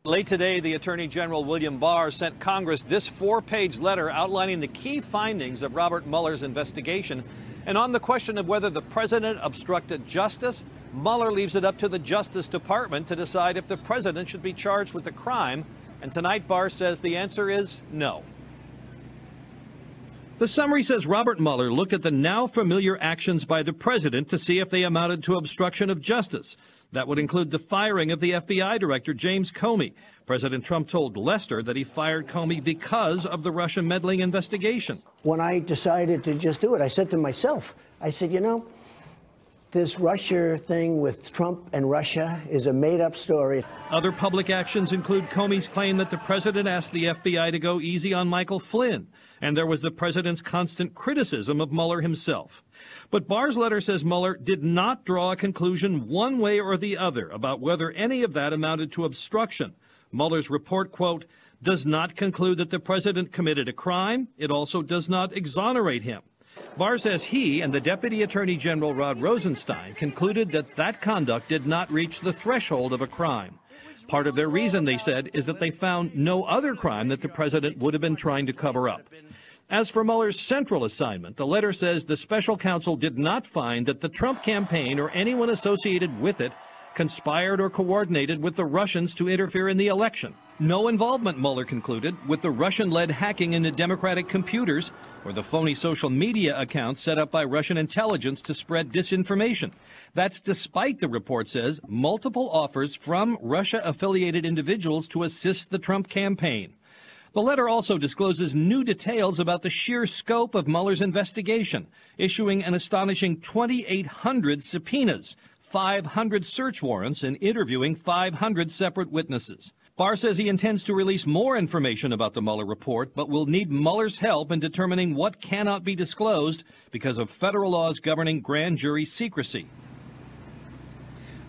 Late today, the Attorney General William Barr sent Congress this 4-page letter outlining the key findings of Robert Mueller's investigation. And on the question of whether the president obstructed justice, Mueller leaves it up to the Justice Department to decide if the president should be charged with the crime. And tonight, Barr says the answer is no. The summary says Robert Mueller looked at the now familiar actions by the president to see if they amounted to obstruction of justice. That would include the firing of the FBI director, James Comey. President Trump told Lester that he fired Comey because of the Russian meddling investigation. When I decided to just do it, I said to myself, I said, you know, this Russia thing with Trump and Russia is a made-up story. Other public actions include Comey's claim that the president asked the FBI to go easy on Michael Flynn. And there was the president's constant criticism of Mueller himself. But Barr's letter says Mueller did not draw a conclusion one way or the other about whether any of that amounted to obstruction. Mueller's report, quote, does not conclude that the president committed a crime. It also does not exonerate him. Barr says he and the Deputy Attorney General Rod Rosenstein concluded that that conduct did not reach the threshold of a crime. Part of their reason, they said, is that they found no other crime that the president would have been trying to cover up. As for Mueller's central assignment, the letter says the special counsel did not find that the Trump campaign or anyone associated with it conspired or coordinated with the Russians to interfere in the election. No involvement, Mueller concluded, with the Russian-led hacking into Democratic computers or the phony social media accounts set up by Russian intelligence to spread disinformation. That's despite, the report says, multiple offers from Russia-affiliated individuals to assist the Trump campaign. The letter also discloses new details about the sheer scope of Mueller's investigation, issuing an astonishing 2,800 subpoenas, 500 search warrants, and interviewing 500 separate witnesses. Barr says he intends to release more information about the Mueller report, but will need Mueller's help in determining what cannot be disclosed because of federal laws governing grand jury secrecy.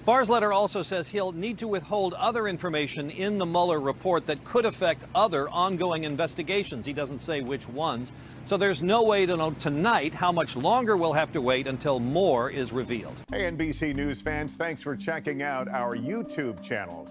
Barr's letter also says he'll need to withhold other information in the Mueller report that could affect other ongoing investigations. He doesn't say which ones. So there's no way to know tonight how much longer we'll have to wait until more is revealed. Hey, NBC News fans, thanks for checking out our YouTube channel.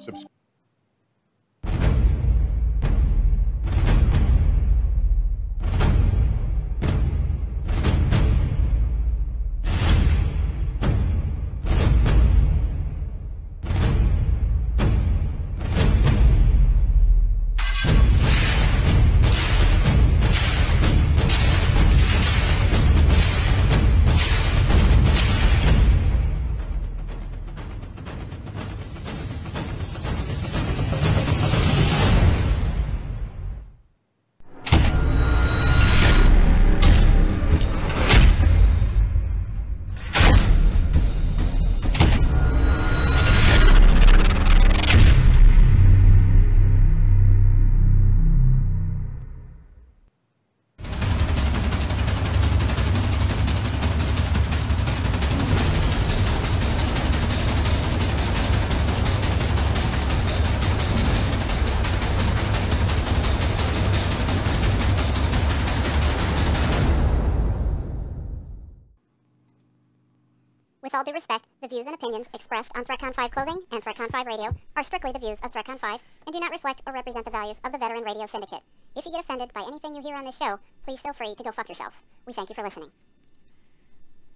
With all due respect, the views and opinions expressed on Threatcon 5 Clothing and Threatcon 5 Radio are strictly the views of Threatcon 5 and do not reflect or represent the values of the Veteran Radio Syndicate. If you get offended by anything you hear on this show, please feel free to go fuck yourself. We thank you for listening.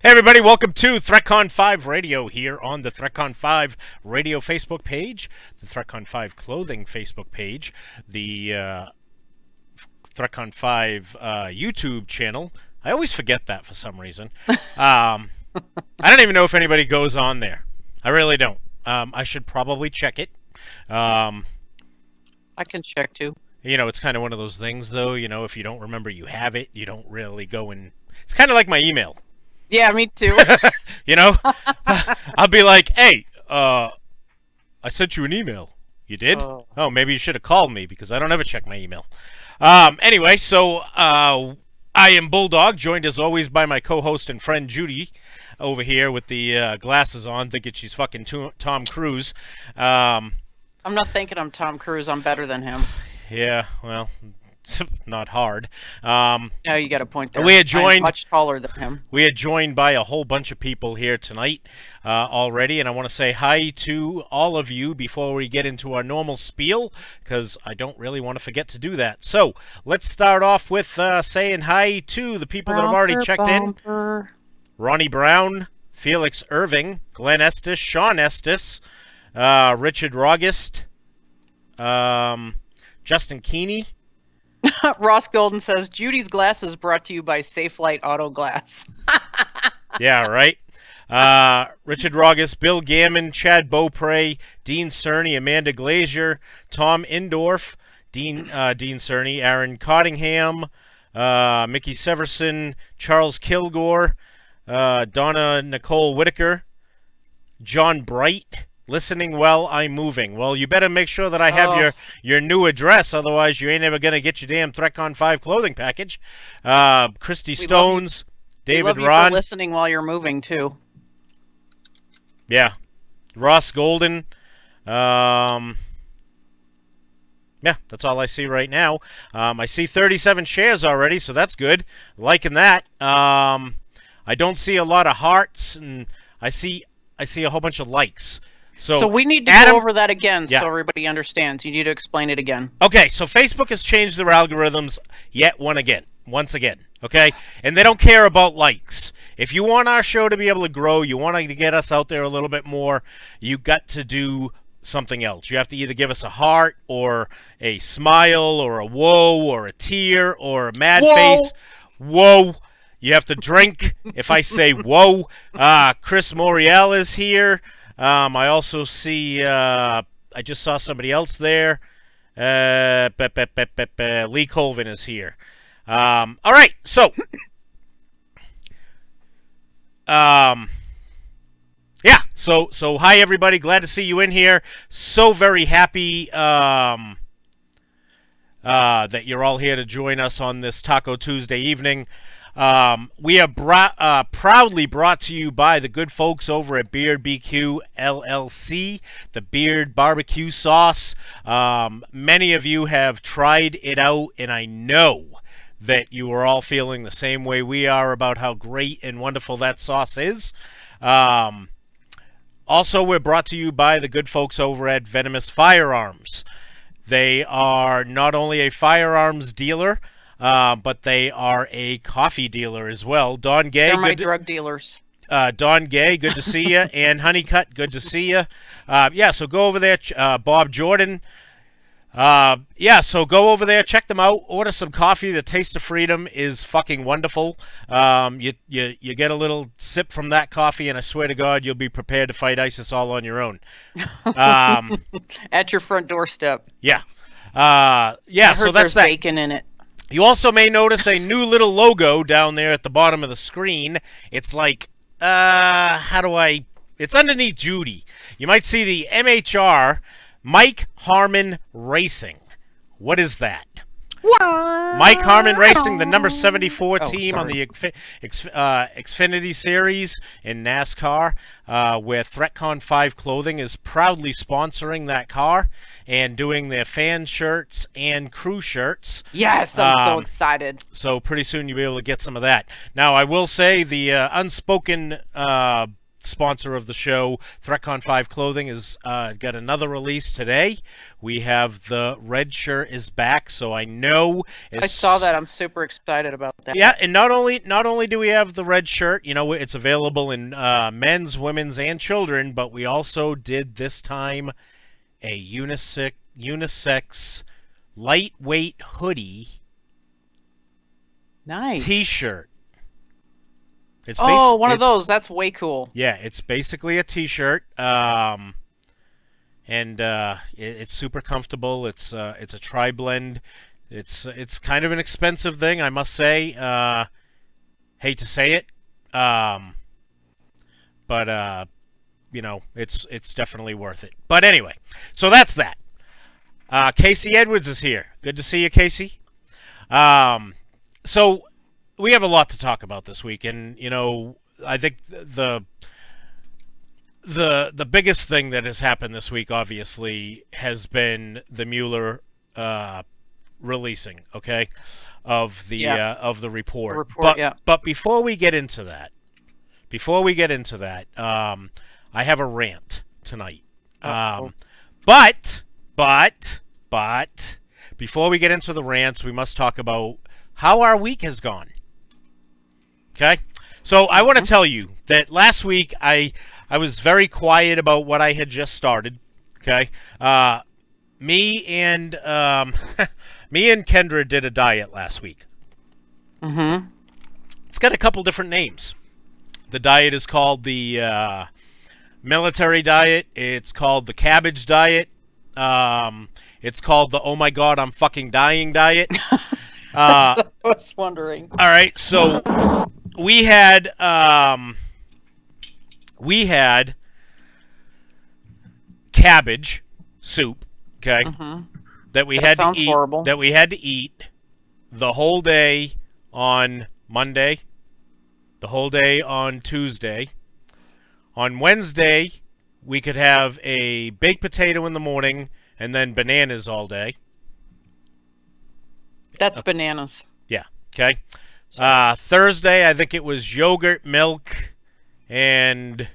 Hey everybody, welcome to Threatcon 5 Radio here on the Threatcon 5 Radio Facebook page, the Threatcon 5 Clothing Facebook page, the Threatcon 5 YouTube channel. I always forget that for some reason. I don't even know if anybody goes on there. I really don't. I should probably check it. I can check too. You know, it's kind of one of those things, though. You know, if you don't remember you have it, you don't really go and... It's kind of like my email. Yeah, me too. You know? I'll be like, hey, I sent you an email. You did? Oh, maybe you should have called me because I don't ever check my email. Anyway, so I am Bulldog, joined as always by my co-host and friend Judy over here with the glasses on, thinking she's fucking Tom Cruise. I'm not thinking I'm Tom Cruise. I'm better than him. Yeah, well, not hard. No, you got a point there. We had I'm joined much taller than him. We are joined by a whole bunch of people here tonight already, and I want to say hi to all of you before we get into our normal spiel, because I don't really want to forget to do that. So let's start off with saying hi to the people that have already checked in. Ronnie Brown, Felix Irving, Glenn Estes, Sean Estes, Richard Rogist, Justin Keeney. Ross Golden says, Judy's glasses brought to you by Safe Light Auto Glass. Yeah, right. Richard Rogis, Bill Gammon, Chad Beaupre, Dean Cerny, Amanda Glazier, Tom Indorf, Dean Cerny, Aaron Cottingham, Mickey Severson, Charles Kilgore, Donna Nicole Whitaker, John Bright. Listening while I'm moving. Well, you better make sure that I have your new address, otherwise you ain't ever going to get your damn Threatcon 5 clothing package. Christy Stones, David Ron. Ron. Listening while you're moving, too. Yeah. Ross Golden. Yeah, that's all I see right now. I see 37 shares already, so that's good. Liking that. I don't see a lot of hearts, and I see a whole bunch of likes. So we need to Adam, go over that again yeah. so everybody understands. You need to explain it again. Okay, so Facebook has changed their algorithms once again, okay? And they don't care about likes. If you want our show to be able to grow, you want to get us out there a little bit more, you got to do something else. You have to either give us a heart or a smile or a whoa or a tear or a mad face. Whoa. You have to drink if I say whoa. Chris Morial is here. I also see, I just saw somebody else there. Lee Colvin is here. All right, so, yeah, so hi everybody, glad to see you in here. So very happy that you're all here to join us on this Taco Tuesday evening. We are proudly brought to you by the good folks over at Beard BQ LLC, the Beard Barbecue Sauce. Many of you have tried it out, and I know that you are all feeling the same way we are about how great and wonderful that sauce is. Also, we're brought to you by the good folks over at Venomous Firearms. They are not only a firearms dealer, but they are a coffee dealer as well. Don Gay, they're my drug dealers. Don Gay, good to see you. And Honeycutt, good to see you. Yeah, so go over there. Bob Jordan. Yeah, so go over there, check them out, order some coffee. The Taste of Freedom is fucking wonderful. You get a little sip from that coffee, and I swear to God, you'll be prepared to fight ISIS all on your own. At your front doorstep. Yeah. Yeah, so that's that. Bacon in it. You also may notice a new little logo down there at the bottom of the screen. It's like, it's underneath Judy. You might see the MHR, Mike Harmon Racing. What is that? Mike Harmon Racing, the number 74 team on the Xfinity Series in NASCAR, where Threatcon 5 Clothing is proudly sponsoring that car and doing their fan shirts and crew shirts. Yes, I'm so excited. So pretty soon you'll be able to get some of that. Now, I will say the unspoken sponsor of the show, Threatcon 5 Clothing, has got another release today. We have the red shirt is back, so I know. I saw that. I'm super excited about that. Yeah, and not only do we have the red shirt, you know, it's available in men's, women's, and children, but we also did this time a unisex lightweight hoodie. Nice. T-shirt. It's one of those. That's way cool. Yeah, it's basically a T-shirt, and it's super comfortable. It's a tri-blend. It's kind of an expensive thing, I must say. Hate to say it, but you know, it's definitely worth it. But anyway, so that's that. Casey Edwards is here. Good to see you, Casey. So we have a lot to talk about this week, and you know, I think the biggest thing that has happened this week, obviously, has been the Mueller releasing, okay, of the report. The report, but yeah. but before we get into that, I have a rant tonight. But before we get into the rants, we must talk about how our week has gone. Okay? So I want to tell you that last week I was very quiet about what I had just started. Okay? Me and Kendra did a diet last week. Mm-hmm. It's got a couple different names. The diet is called the military diet. It's called the cabbage diet. It's called the oh my god I'm fucking dying diet. I was wondering. All right, so we had cabbage soup, okay? That we had to eat. Horrible. That we had to eat the whole day on Monday, the whole day on Tuesday. On Wednesday, we could have a baked potato in the morning and then bananas all day. That's bananas. Yeah, okay. Thursday, I think it was yogurt, milk, and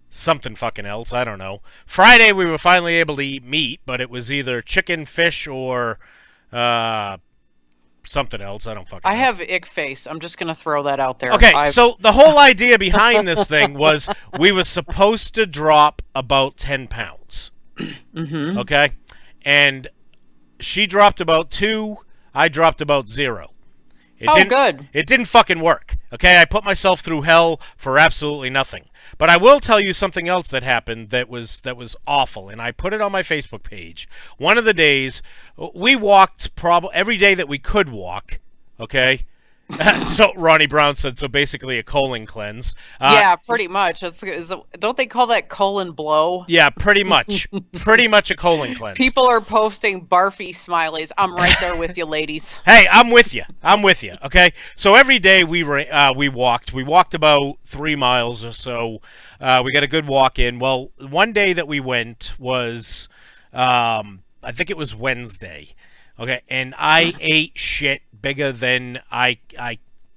something fucking else. I don't know. Friday, we were finally able to eat meat, but it was either chicken, fish, or something else. I don't fucking know. I have ick face. I'm just going to throw that out there. Okay, so the whole idea behind this thing was we were supposed to drop about 10 pounds. Mm-hmm. Okay? And she dropped about 2, I dropped about 0. Good. It didn't fucking work. Okay? I put myself through hell for absolutely nothing. But I will tell you something else that happened that was awful, and I put it on my Facebook page. One of the days, we walked every day that we could walk, okay? So Ronnie Brown said, so basically a colon cleanse. Yeah, pretty much. Don't they call that colon blow? Yeah, pretty much. Pretty much a colon cleanse. People are posting barfy smileys. I'm right there with you, ladies. Hey, I'm with you. I'm with you, okay? So every day we walked. We walked about 3 miles or so. We got a good walk in. Well, one day that we went was, I think it was Wednesday. Okay, and I ate shit bigger than I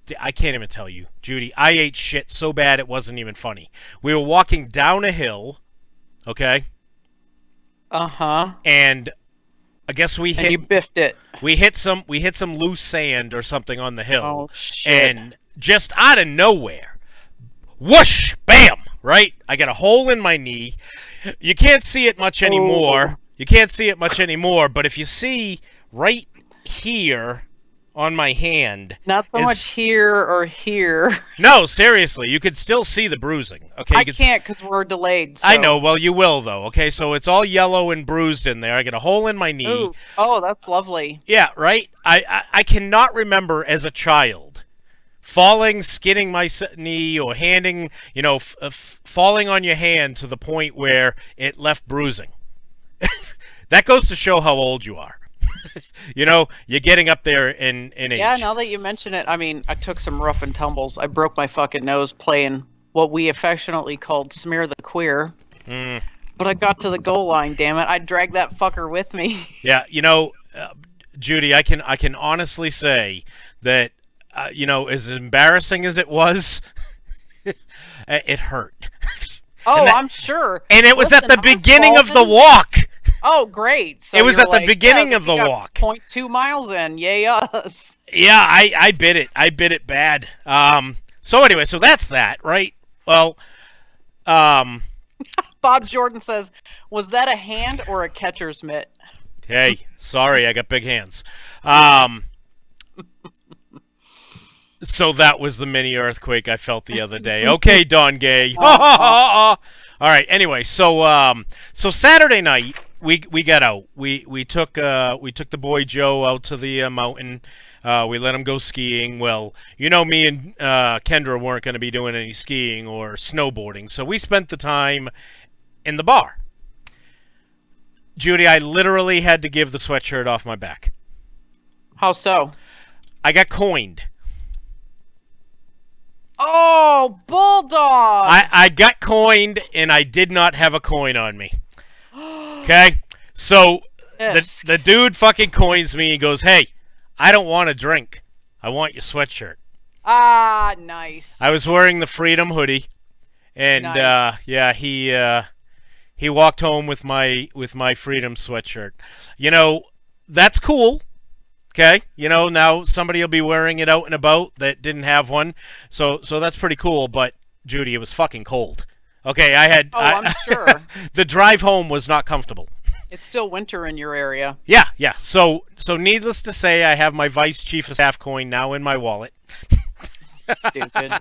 can't even tell you, Judy. I ate shit so bad it wasn't even funny. We were walking down a hill, okay? Uh-huh. And I guess we hit. And you biffed it. We hit some loose sand or something on the hill. Oh shit! And just out of nowhere, whoosh, bam! Right? I got a hole in my knee. You can't see it much anymore. Oh. You can't see it much anymore. But if you see right here on my hand, not so much here or here. No, seriously, you could still see the bruising. Okay, I can't because we're delayed. So. I know. Well, you will though. Okay, so it's all yellow and bruised in there. I got a hole in my knee. Ooh. Oh, that's lovely. Yeah, right. I cannot remember as a child falling, skinning my knee, or handing, falling on your hand to the point where it left bruising. That goes to show how old you are. You're getting up there in age. Yeah, now that you mention it, I mean, I took some rough and tumbles. I broke my fucking nose playing what we affectionately called Smear the Queer. But I got to the goal line, damn it. I dragged that fucker with me. Yeah, Judy, I can honestly say that, as embarrassing as it was, it hurt. Oh, I'm sure. And it was at the beginning of the walk. Oh, great. So it was at the beginning of the walk. 0.2 miles in. Yay us. Yeah, I bit it. I bit it bad. So anyway, so that's that, right? Well, Bob Jordan says, was that a hand or a catcher's mitt? Hey, sorry, I got big hands. So that was the mini earthquake I felt the other day. Okay, Don Gay. All right. Anyway, so Saturday night we got out. We took the boy Joe out to the mountain. We let him go skiing. Well, me and Kendra weren't going to be doing any skiing or snowboarding, so we spent the time in the bar. Judy, I literally had to give the sweatshirt off my back. How so? I got coined. Oh, bulldog! I got coined, and I did not have a coin on me. Okay? So, the dude fucking coins me. He goes, "Hey, I don't want a drink. I want your sweatshirt." Ah, nice. I was wearing the Freedom hoodie, and Nice. yeah, he walked home with my Freedom sweatshirt. You know, that's cool. Okay, you know, now somebody will be wearing it out and about that didn't have one, so that's pretty cool. But Judy, it was fucking cold. Okay, I'm sure. The drive home was not comfortable. It's still winter in your area. Yeah. So needless to say, I have my Vice Chief of Staff coin now in my wallet. Stupid.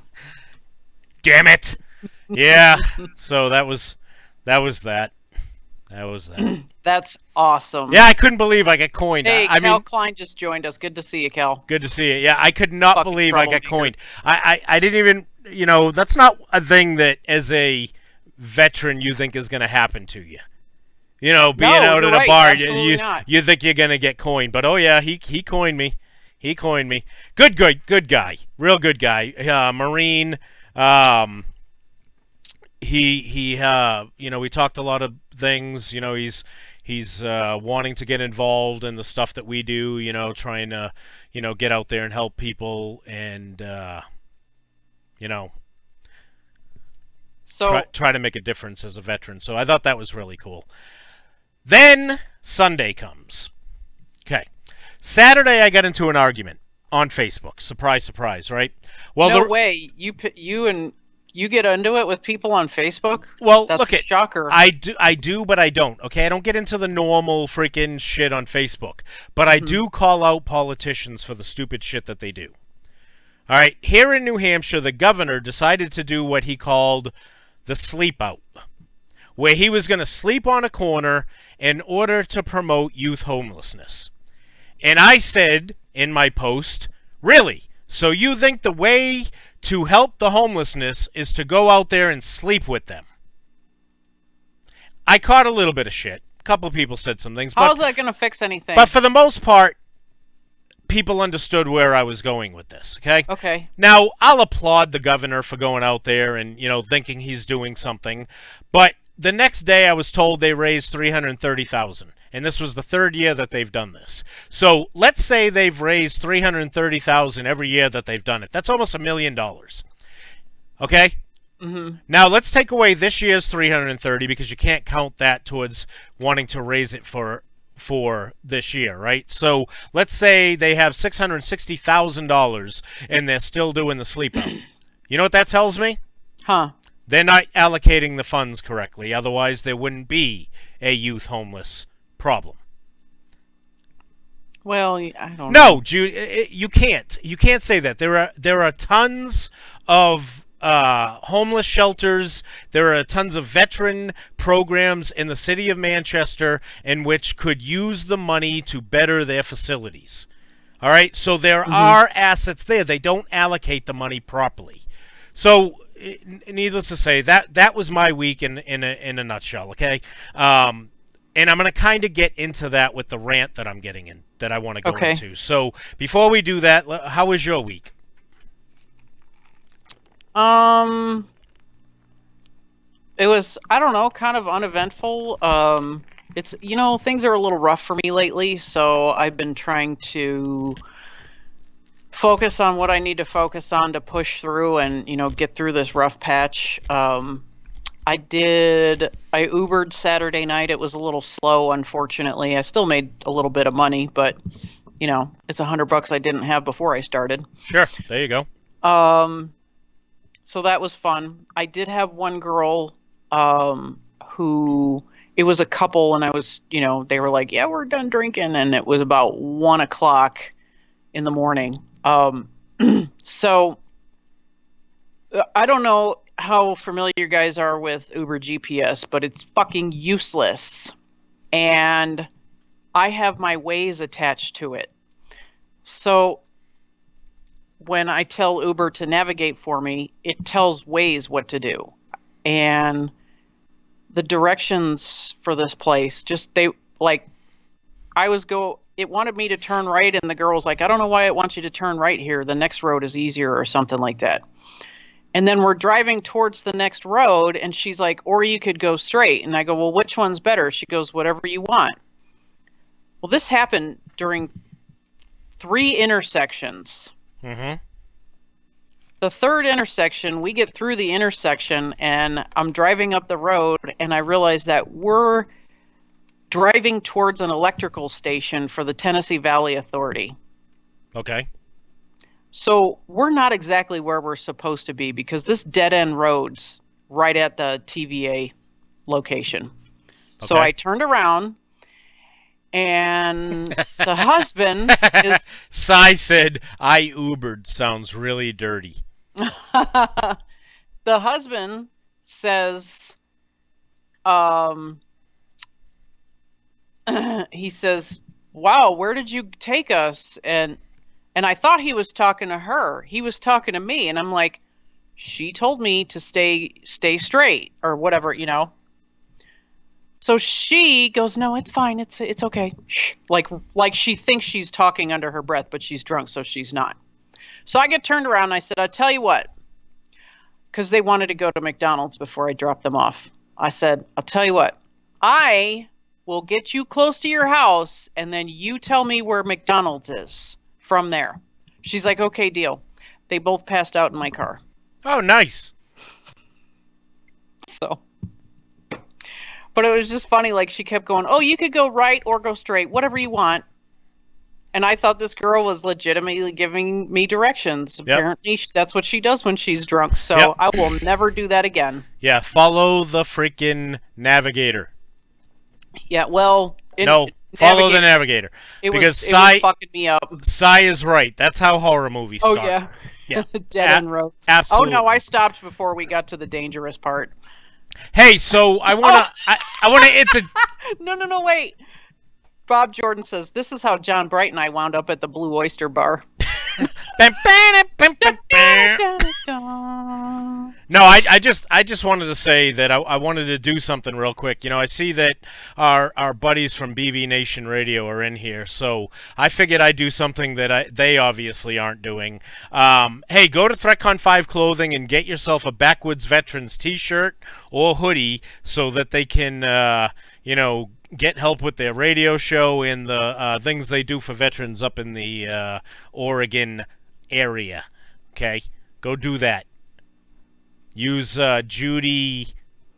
Damn it. Yeah. So that was that. That's awesome. Yeah, I couldn't believe I got coined. Hey, I Cal mean, Klein just joined us. Good to see you, Cal. good to see you. Yeah, I could not Fucking believe I got troublemaker. coined. I didn't even, you know, that's not a thing that as a veteran you think is going to happen to you. You know, being out you're at a right. bar, Absolutely not. you think you're going to get coined. But, oh, yeah, he coined me. He coined me. Good guy. Real good guy. Marine. He you know, we talked a lot of things. You know, he's wanting to get involved in the stuff that we do, you know, trying to, you know, get out there and help people and, you know, So try to make a difference as a veteran. So I thought that was really cool. Then Sunday comes. Okay. Saturday I got into an argument on Facebook. Surprise, surprise, right? Well, no way. You get into it with people on Facebook? Well, That's look a shocker. I do, but I don't. Okay, I don't get into the normal freaking shit on Facebook, but I do call out politicians for the stupid shit that they do. All right, here in New Hampshire, the governor decided to do what he called the sleep out, where he was going to sleep on a corner in order to promote youth homelessness. And I said in my post, really? So you think the way to help the homelessness is to go out there and sleep with them? I caught a little bit of shit. A couple of people said some things. How's that going to fix anything? But for the most part, people understood where I was going with this, okay? Okay. Now, I'll applaud the governor for going out there and, you know, thinking he's doing something. But the next day I was told they raised $330,000. And this was the third year that they've done this. So let's say they've raised $330,000 every year that they've done it. That's almost $1 million. Okay? Now let's take away this year's 330 because you can't count that towards wanting to raise it for this year, right? So let's say they have $660,000 and they're still doing the sleep out. You know what that tells me? Huh. They're not allocating the funds correctly. Otherwise, there wouldn't be a youth homeless problem. Well, I don't know. No, Jude, you can't. You can't say that. There are tons of homeless shelters. There are tons of veteran programs in the city of Manchester in which could use the money to better their facilities. All right, so there are assets there. They don't allocate the money properly. So, needless to say, that was my week in a nutshell. Okay, and I'm going to kind of get into that with the rant that I'm getting in, that I want to go into. So before we do that, how was your week? It was, I don't know, kind of uneventful. It's, you know, things are a little rough for me lately, so I've been trying to focus on what I need to focus on to push through and, you know, get through this rough patch. I Ubered Saturday night. It was a little slow, unfortunately. I still made a little bit of money, but, you know, it's $100 I didn't have before I started. Sure, there you go. So that was fun. I did have one girl who, it was a couple, and I was, you know, they were like, yeah, we're done drinking, and it was about 1 o'clock in the morning. So I don't know how familiar you guys are with Uber GPS, but it's fucking useless. And I have my Waze attached to it. So when I tell Uber to navigate for me, it tells Waze what to do. And the directions for this place, just it wanted me to turn right, and the girl was like, I don't know why it wants you to turn right here. The next road is easier, or something like that. And then we're driving towards the next road, and she's like, or you could go straight. And I go, well, which one's better? She goes, whatever you want. Well, this happened during 3 intersections. Mm-hmm. The third intersection, we get through the intersection, and I'm driving up the road, and I realize that we're driving towards an electrical station for the Tennessee Valley Authority. Okay. So we're not exactly where we're supposed to be because this dead-end road's right at the TVA location. So Okay. I turned around, and the husband is... Cy said, I Ubered. Sounds really dirty. The husband says, he says, wow, where did you take us? And I thought he was talking to her. He was talking to me. And I'm like, she told me to stay straight or whatever, you know. So she goes, no, it's fine. It's okay. Shh. Like she thinks she's talking under her breath, but she's drunk, so she's not. So I get turned around and I said, I'll tell you what, because they wanted to go to McDonald's before I dropped them off. I said, I'll tell you what, I will get you close to your house and then you tell me where McDonald's is from there. She's like, okay, deal. They both passed out in my car. Oh, nice. So, but it was just funny. Like she kept going, oh, you could go right or go straight, whatever you want. And I thought this girl was legitimately giving me directions. Yep. Apparently, that's what she does when she's drunk. So Yep. I will never do that again. Yeah, follow the freaking navigator. Yeah, well... Follow the navigator. Because Cy was fucking me up. Cy is right. That's how horror movies start. Oh, yeah. Yeah. Dead end road. Absolutely. Oh, no, I stopped before we got to the dangerous part. Hey, so I want to... I want to... It's a... No, wait. Bob Jordan says, this is how John Bright and I wound up at the Blue Oyster Bar. No, I just wanted to say that I wanted to do something real quick. You know, I see that our buddies from BV Nation Radio are in here, so I figured I'd do something that they obviously aren't doing. Hey, go to Threatcon 5 Clothing and get yourself a Backwoods Veterans T-shirt or hoodie so that they can, you know, get help with their radio show and the things they do for veterans up in the Oregon area. Okay, go do that. Use Judy,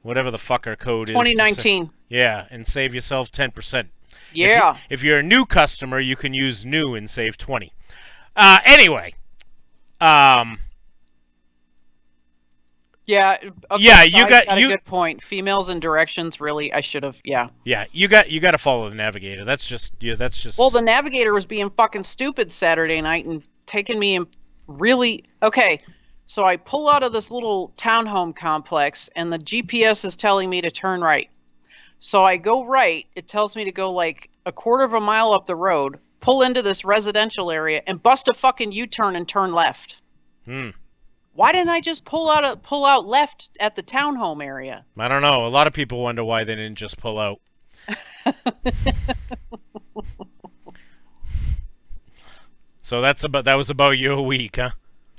whatever the fuck our code is. 2019. Yeah, and save yourself 10%. Yeah. If you're a new customer, you can use new and save 20. Anyway. Yeah. Okay, yeah, you got a good point. Females and directions, really, I should have. Yeah. Yeah, you got to follow the navigator. That's just. Well, the navigator was being fucking stupid Saturday night and taking me in really. Okay, so I pull out of this little townhome complex, and the GPS is telling me to turn right. So I go right. It tells me to go like a quarter of a mile up the road, pull into this residential area, and bust a fucking U-turn and turn left. Why didn't I just pull out left at the townhome area? I don't know. A lot of people wonder why they didn't just pull out. So that was about your week, huh?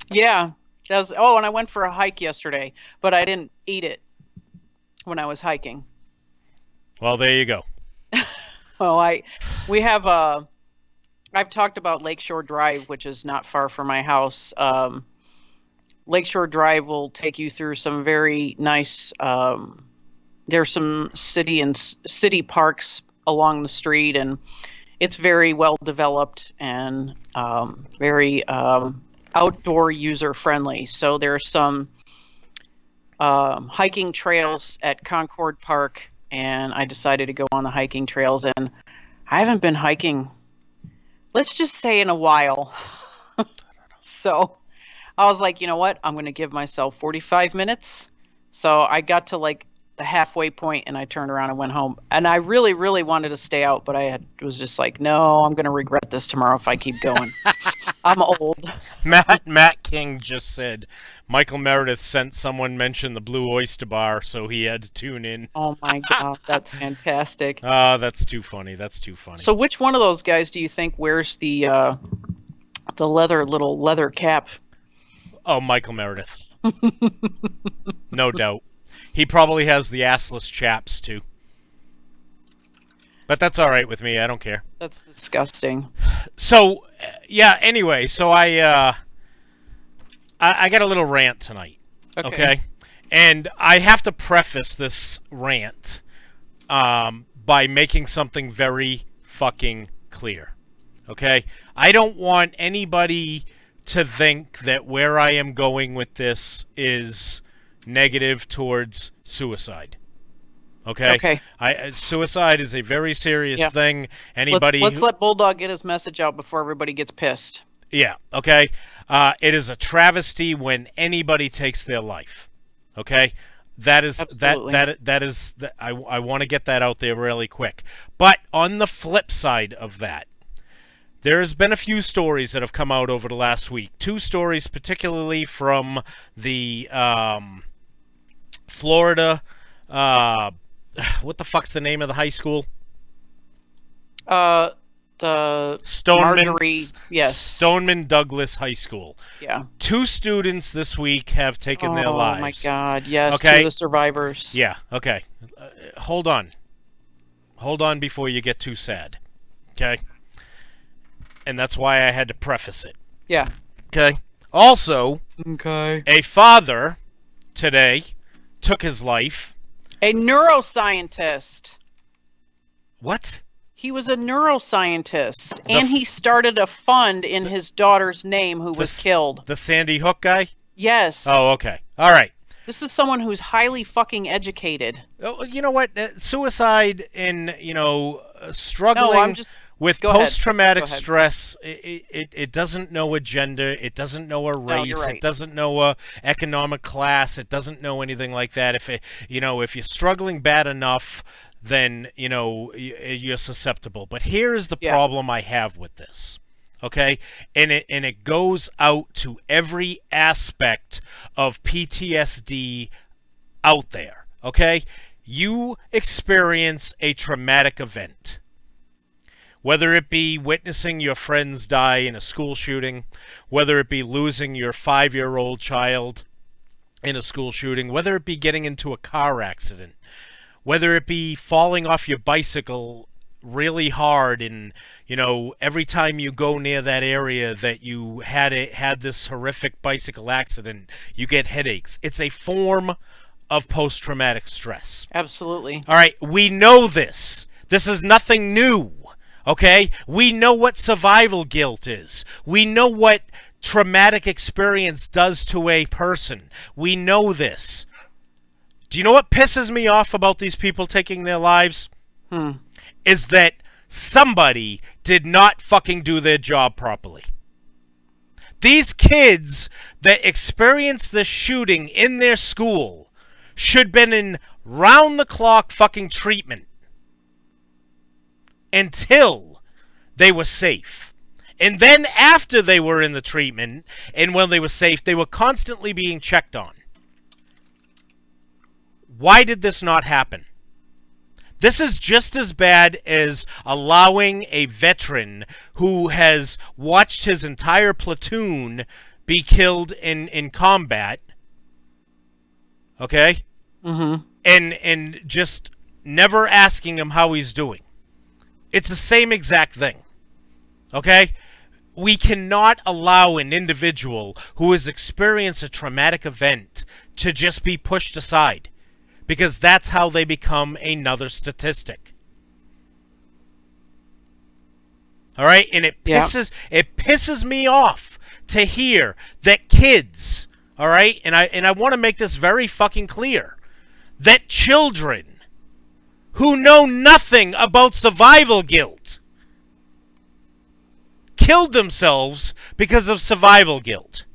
Yeah. And I went for a hike yesterday, but I didn't eat it when I was hiking. Well, there you go. Well, I've talked about Lakeshore Drive, which is not far from my house. Lakeshore Drive will take you through some very nice, there's some city parks along the street, and it's very well developed and very outdoor user friendly. So there's some hiking trails at Concord Park, and I decided to go on the hiking trails, and I haven't been hiking, let's just say, in a while. So I was like, you know what? I'm going to give myself 45 minutes. So I got to like the halfway point and I turned around and went home. And I really, really wanted to stay out, but was just like, no, I'm going to regret this tomorrow if I keep going. I'm old. Matt King just said Michael Meredith sent someone mention the Blue Oyster Bar, so he had to tune in. Oh my God, that's fantastic. That's too funny. That's too funny. So which one of those guys do you think wears the little leather cap? Oh, Michael Meredith. No doubt. He probably has the assless chaps, too. But that's all right with me. I don't care. That's disgusting. So, yeah, anyway, so I got a little rant tonight. Okay? And I have to preface this rant by making something very fucking clear. Okay? I don't want anybody to think that where I am going with this is negative towards suicide. Okay? Okay. Suicide is a very serious thing. Anybody let's let Bulldog get his message out before everybody gets pissed. Yeah, okay? It is a travesty when anybody takes their life. Okay? That is I want to get that out there really quick. But on the flip side of that, there's been a few stories that have come out over the last week. 2 stories particularly from the Florida what the fuck's the name of the high school? The Stoneman, yes. Stoneman Douglas High School. Yeah. 2 students this week have taken their lives. Oh my God! Yes. Okay. 2 of the survivors. Yeah. Okay. Hold on. Hold on before you get too sad. Okay. And that's why I had to preface it. Yeah. Okay. Also, a father today took his life. A neuroscientist. What? He was a neuroscientist, and he started a fund in his daughter's name who was killed. The Sandy Hook guy? Yes. Oh, okay. All right. This is someone who's highly fucking educated. Oh, you know what? Suicide and, struggling with post-traumatic stress, it doesn't know a gender, it doesn't know a race, it doesn't know a economic class, it doesn't know anything like that. If if you're struggling bad enough, then you're susceptible. But here's the problem I have with this, okay? And it goes out to every aspect of PTSD out there, okay? You experience a traumatic event, whether it be witnessing your friends die in a school shooting, whether it be losing your 5-year-old child in a school shooting, whether it be getting into a car accident, whether it be falling off your bicycle really hard and, every time you go near that area that you had this horrific bicycle accident, you get headaches. It's a form of post-traumatic stress. Absolutely. All right, we know this. This is nothing new, okay? We know what survival guilt is. We know what traumatic experience does to a person. We know this. Do you know what pisses me off about these people taking their lives? Is that somebody did not fucking do their job properly. These kids that experienced this shooting in their school should have been in round-the-clock fucking treatment until they were safe. And then after they were in the treatment and when they were safe, they were constantly being checked on. Why did this not happen? This is just as bad as allowing a veteran who has watched his entire platoon be killed in combat, okay? And just never asking him how he's doing. It's the same exact thing, okay? We cannot allow an individual who has experienced a traumatic event to just be pushed aside, because that's how they become another statistic. All right? And it pisses me off to hear that kids, all right? And I want to make this very fucking clear, that children who know nothing about survival guilt killed themselves because of survival guilt.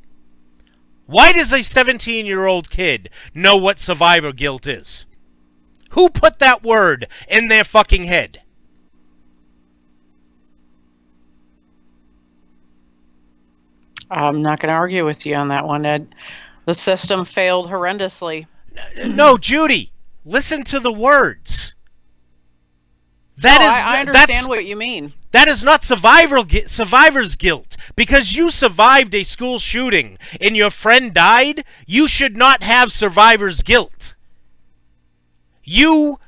Why does a 17-year-old kid know what survivor guilt is? Who put that word in their fucking head? I'm not going to argue with you on that one, Ed. The system failed horrendously. No, Judy, listen to the words. I understand what you mean. That is not survivor's guilt. Because you survived a school shooting and your friend died, you should not have survivor's guilt. You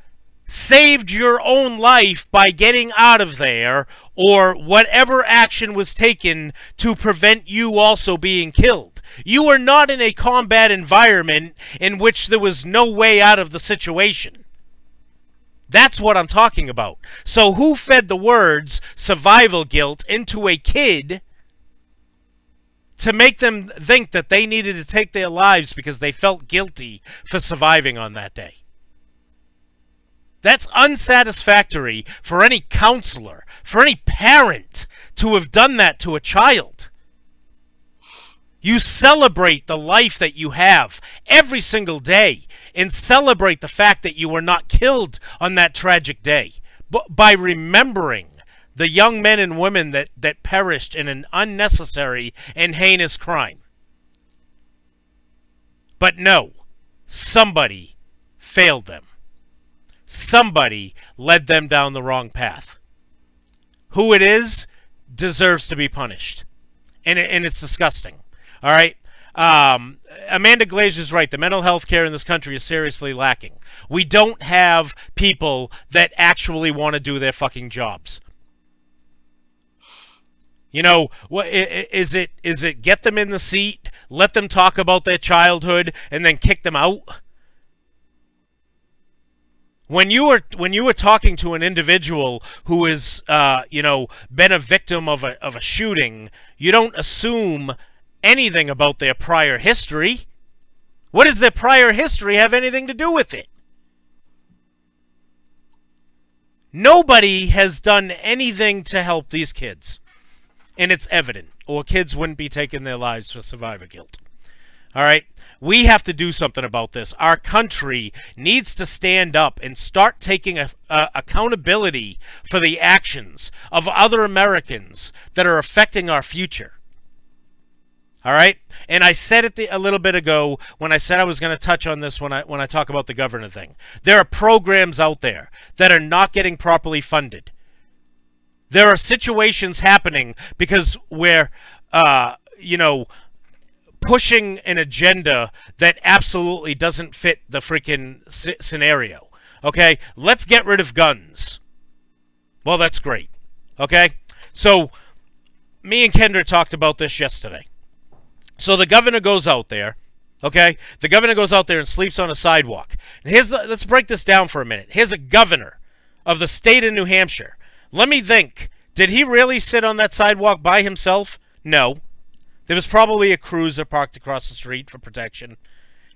saved your own life by getting out of there, or whatever action was taken to prevent you also being killed. You were not in a combat environment in which there was no way out of the situation. That's what I'm talking about. So who fed the words survival guilt into a kid to make them think that they needed to take their lives because they felt guilty for surviving on that day? That's unsatisfactory for any counselor, for any parent to have done that to a child. You celebrate the life that you have every single day and celebrate the fact that you were not killed on that tragic day by remembering the young men and women that perished in an unnecessary and heinous crime. But no, somebody failed them. Somebody led them down the wrong path. Who it is deserves to be punished. And it's disgusting. All right? Amanda Glazer's right. The mental health care in this country is seriously lacking. We don't have people that actually want to do their fucking jobs. You know, what is it get them in the seat, let them talk about their childhood, and then kick them out? When you were talking to an individual who is, you know, been a victim of a shooting, you don't assume anything about their prior history. What does their prior history have anything to do with it? Nobody has done anything to help these kids. And it's evident, or kids wouldn't be taking their lives for survivor guilt. All right? We have to do something about this. Our country needs to stand up and start taking accountability for the actions of other Americans that are affecting our future. All right? And I said it a little bit ago when I said I was going to touch on this when I talk about the governor thing. There are programs out there that are not getting properly funded. There are situations happening because we're, you know, pushing an agenda that absolutely doesn't fit the freaking scenario. Okay? Let's get rid of guns. Well, that's great. Okay? So, me and Kendra talked about this yesterday. So the governor goes out there, okay? The governor goes out there and sleeps on a sidewalk. And let's break this down for a minute. Here's a governor of the state of New Hampshire. Let me think. Did he really sit on that sidewalk by himself? No. There was probably a cruiser parked across the street for protection.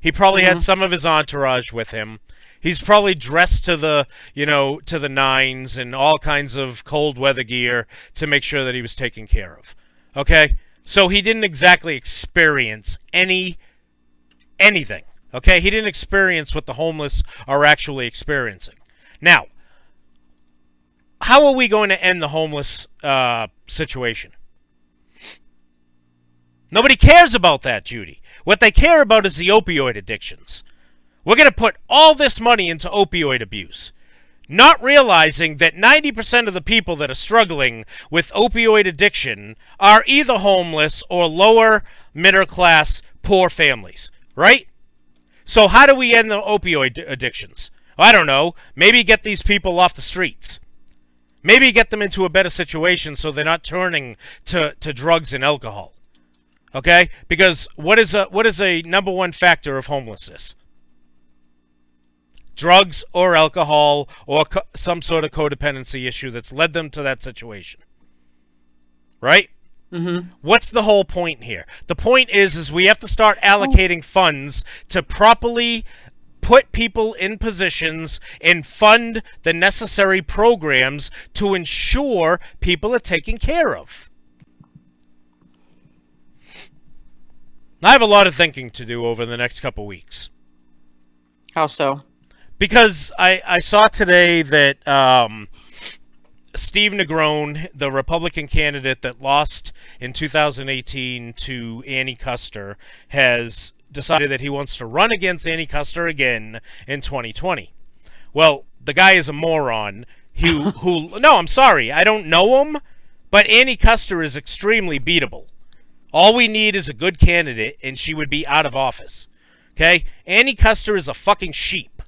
He probably had some of his entourage with him. He's probably dressed to the, you know, to the nines and all kinds of cold weather gear to make sure that he was taken care of. Okay? So he didn't exactly experience anything. Okay? He didn't experience what the homeless are actually experiencing. Now, how are we going to end the homeless situation? Nobody cares about that, Judy. What they care about is the opioid addictions. We're going to put all this money into opioid abuse, not realizing that 90% of the people that are struggling with opioid addiction are either homeless or lower middle class poor families, right? So how do we end the opioid addictions? I don't know. Maybe get these people off the streets. Maybe get them into a better situation so they're not turning to drugs and alcohol. Okay? Because what is a number one factor of homelessness? Drugs or alcohol or some sort of codependency issue that's led them to that situation. Right? Mm-hmm. What's the whole point here? The point is we have to start allocating funds to properly put people in positions and fund the necessary programs to ensure people are taken care of. I have a lot of thinking to do over the next couple weeks. How so? Because I saw today that Steve Negron, the Republican candidate that lost in 2018 to Annie Kuster, has decided that he wants to run against Annie Kuster again in 2020. Well, the guy is a moron. No, I'm sorry, I don't know him, but Annie Kuster is extremely beatable. All we need is a good candidate, and she would be out of office. Okay? Annie Kuster is a fucking sheep.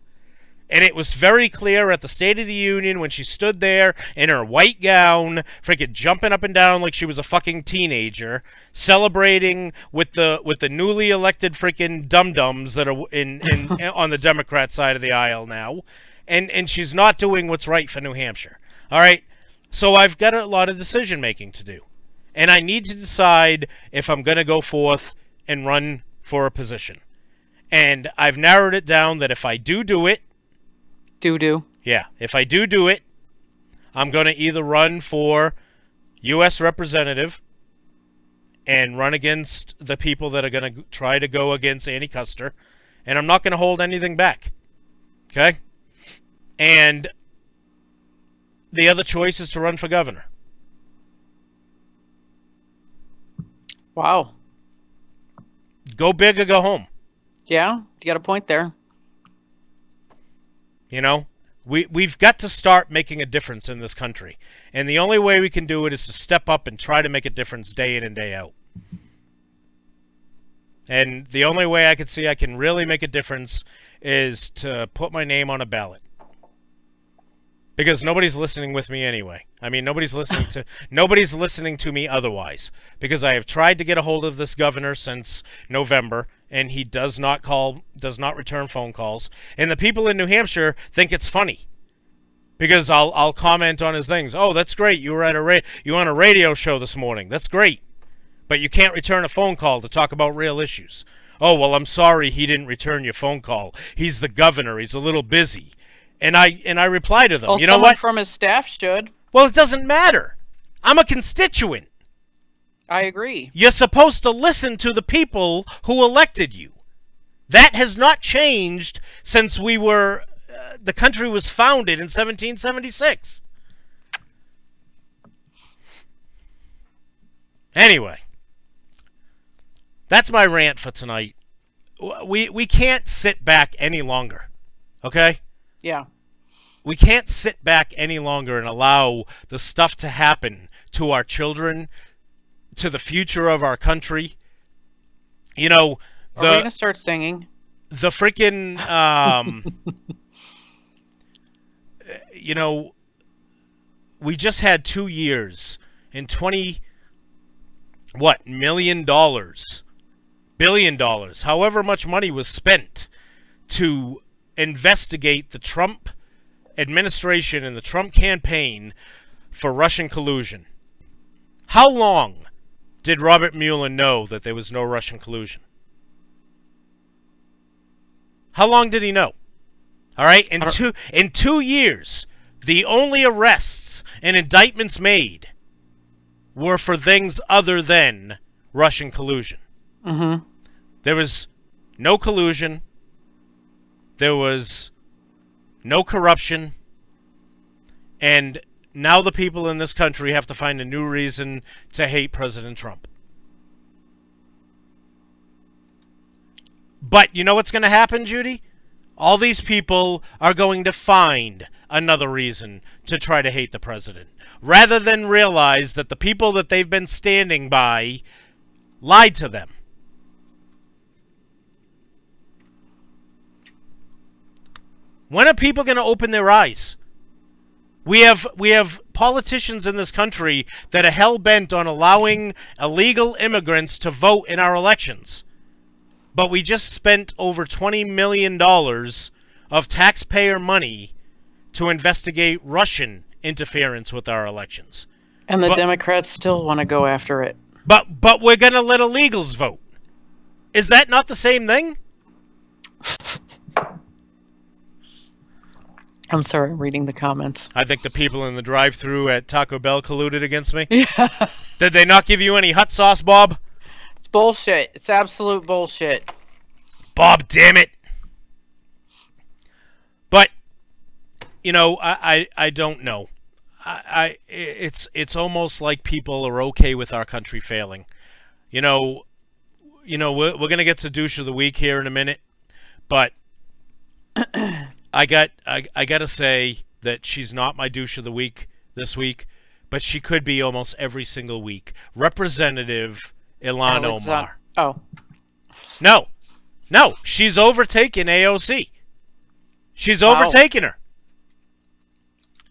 And it was very clear at the State of the Union when she stood there in her white gown, freaking jumping up and down like she was a fucking teenager, celebrating with the newly elected freaking dum-dums that are in on the Democrat side of the aisle now. And she's not doing what's right for New Hampshire. All right? So I've got a lot of decision-making to do. And I need to decide if I'm going to go forth and run for a position. And I've narrowed it down that if I do it, yeah, if I do it, I'm going to either run for U.S. representative and run against the people that are going to try to go against Annie Custer, and I'm not going to hold anything back. Okay? And the other choice is to run for governor. Wow. Go big or go home. Yeah, you got a point there. You know, we've got to start making a difference in this country. And the only way we can do it is to step up and try to make a difference day in and day out. And the only way I can see I can really make a difference is to put my name on a ballot. Because nobody's listening with me anyway. I mean, nobody's listening to me otherwise. Because I have tried to get a hold of this governor since November, and he does not return phone calls. And the people in New Hampshire think it's funny. Because I'll comment on his things. Oh, that's great. You were at you on a radio show this morning. That's great. But you can't return a phone call to talk about real issues. Oh, well, I'm sorry he didn't return your phone call. He's the governor. He's a little busy. And I reply to them. Well, you know someone what? from his staff should. Well, it doesn't matter. I'm a constituent. I agree. You're supposed to listen to the people who elected you. That has not changed since the country was founded in 1776. Anyway, that's my rant for tonight. We can't sit back any longer, okay? Yeah. We can't sit back any longer and allow the stuff to happen to our children, to the future of our country. You know, Are we going to start singing? The freaking, you know, we just had 2 years and $20 billion, however much money was spent to investigate the Trump administration and the Trump campaign for Russian collusion. How long did Robert Mueller know that there was no Russian collusion? How long did he know? All right, in 2 years, the only arrests and indictments made were for things other than Russian collusion. Mm-hmm. There was no collusion. There was no corruption. And now the people in this country have to find a new reason to hate President Trump. But you know what's going to happen, Judy? All these people are going to find another reason to try to hate the president, rather than realize that the people that they've been standing by lied to them. When are people going to open their eyes? We have politicians in this country that are hell-bent on allowing illegal immigrants to vote in our elections. But we just spent over $20 million of taxpayer money to investigate Russian interference with our elections. And the Democrats still want to go after it. But we're going to let illegals vote. Is that not the same thing? I'm sorry, I'm reading the comments. I think the people in the drive-thru at Taco Bell colluded against me. Yeah. Did they not give you any hot sauce, Bob? It's bullshit. It's absolute bullshit. Bob, damn it. But, you know, I don't know. It's almost like people are okay with our country failing. You know, we're going to get to douche of the week here in a minute, but I got to say that she's not my douche of the week this week, but she could be almost every single week. Representative Ilhan Omar. Oh. No, she's overtaken AOC. She's overtaken her.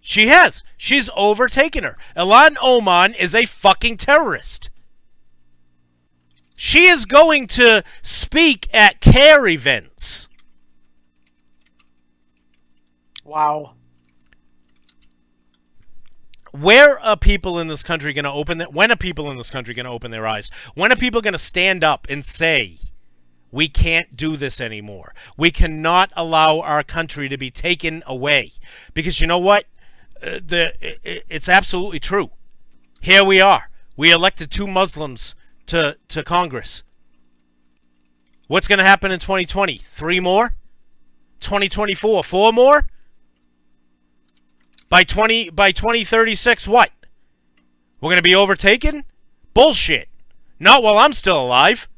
She has. She's overtaken her. Ilhan Omar is a fucking terrorist. She is going to speak at care events. Wow. Where are people in this country going to open their... When are people in this country going to open their eyes? When are people going to stand up and say, we can't do this anymore? We cannot allow our country to be taken away. Because you know what? It's absolutely true. Here we are. We elected 2 Muslims to Congress. What's going to happen in 2020? 3 more? 2024, 4 more? By 2036, what? We're going to be overtaken? Bullshit. Not while I'm still alive.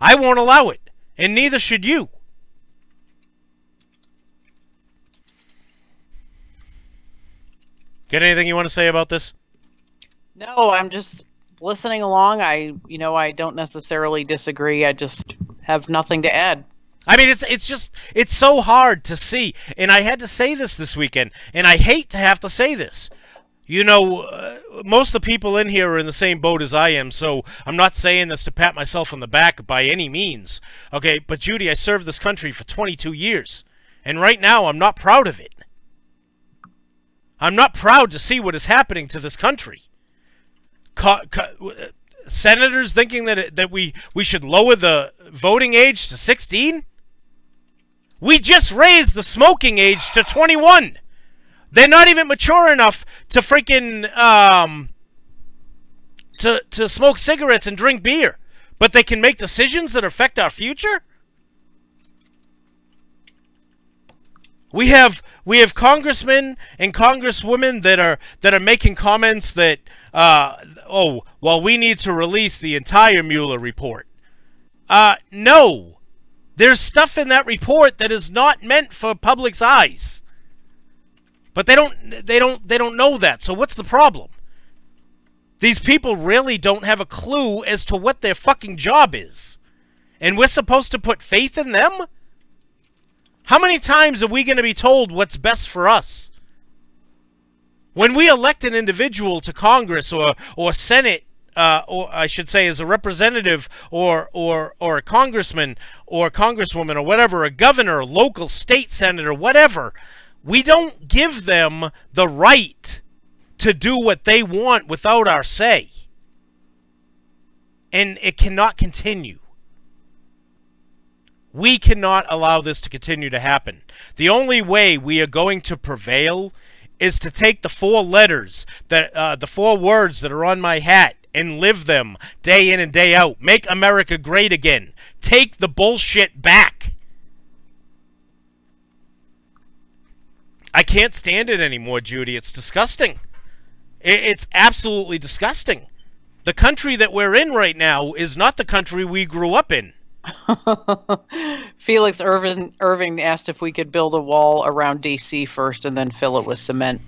I won't allow it. And neither should you. Got anything you want to say about this? No, I'm just listening along. I don't necessarily disagree. I just have nothing to add. I mean, it's so hard to see. And I had to say this weekend. And I hate to have to say this. You know, most of the people in here are in the same boat as I am. So I'm not saying this to pat myself on the back by any means. Okay, but Judy, I served this country for 22 years. And right now, I'm not proud of it. I'm not proud to see what is happening to this country. Senators thinking that we should lower the voting age to 16? We just raised the smoking age to 21. They're not even mature enough to freaking to smoke cigarettes and drink beer, but they can make decisions that affect our future. We have congressmen and congresswomen that are making comments that we need to release the entire Mueller report. No. There's stuff in that report that is not meant for public's eyes. But they don't know that. So what's the problem? These people really don't have a clue as to what their fucking job is. And we're supposed to put faith in them? How many times are we going to be told what's best for us? When we elect an individual to Congress or Senate, or I should say as a representative or a congressman or a congresswoman or whatever, a governor, local, state senator, whatever, we don't give them the right to do what they want without our say. And it cannot continue. We cannot allow this to continue to happen. The only way we are going to prevail is to take the 4 letters, the 4 words that are on my hat, and live them day in and day out. Make America great again. Take the bullshit back. I can't stand it anymore, Judy. It's disgusting. It's absolutely disgusting. The country that we're in right now is not the country we grew up in. Felix Irving asked if we could build a wall around DC first and then fill it with cement.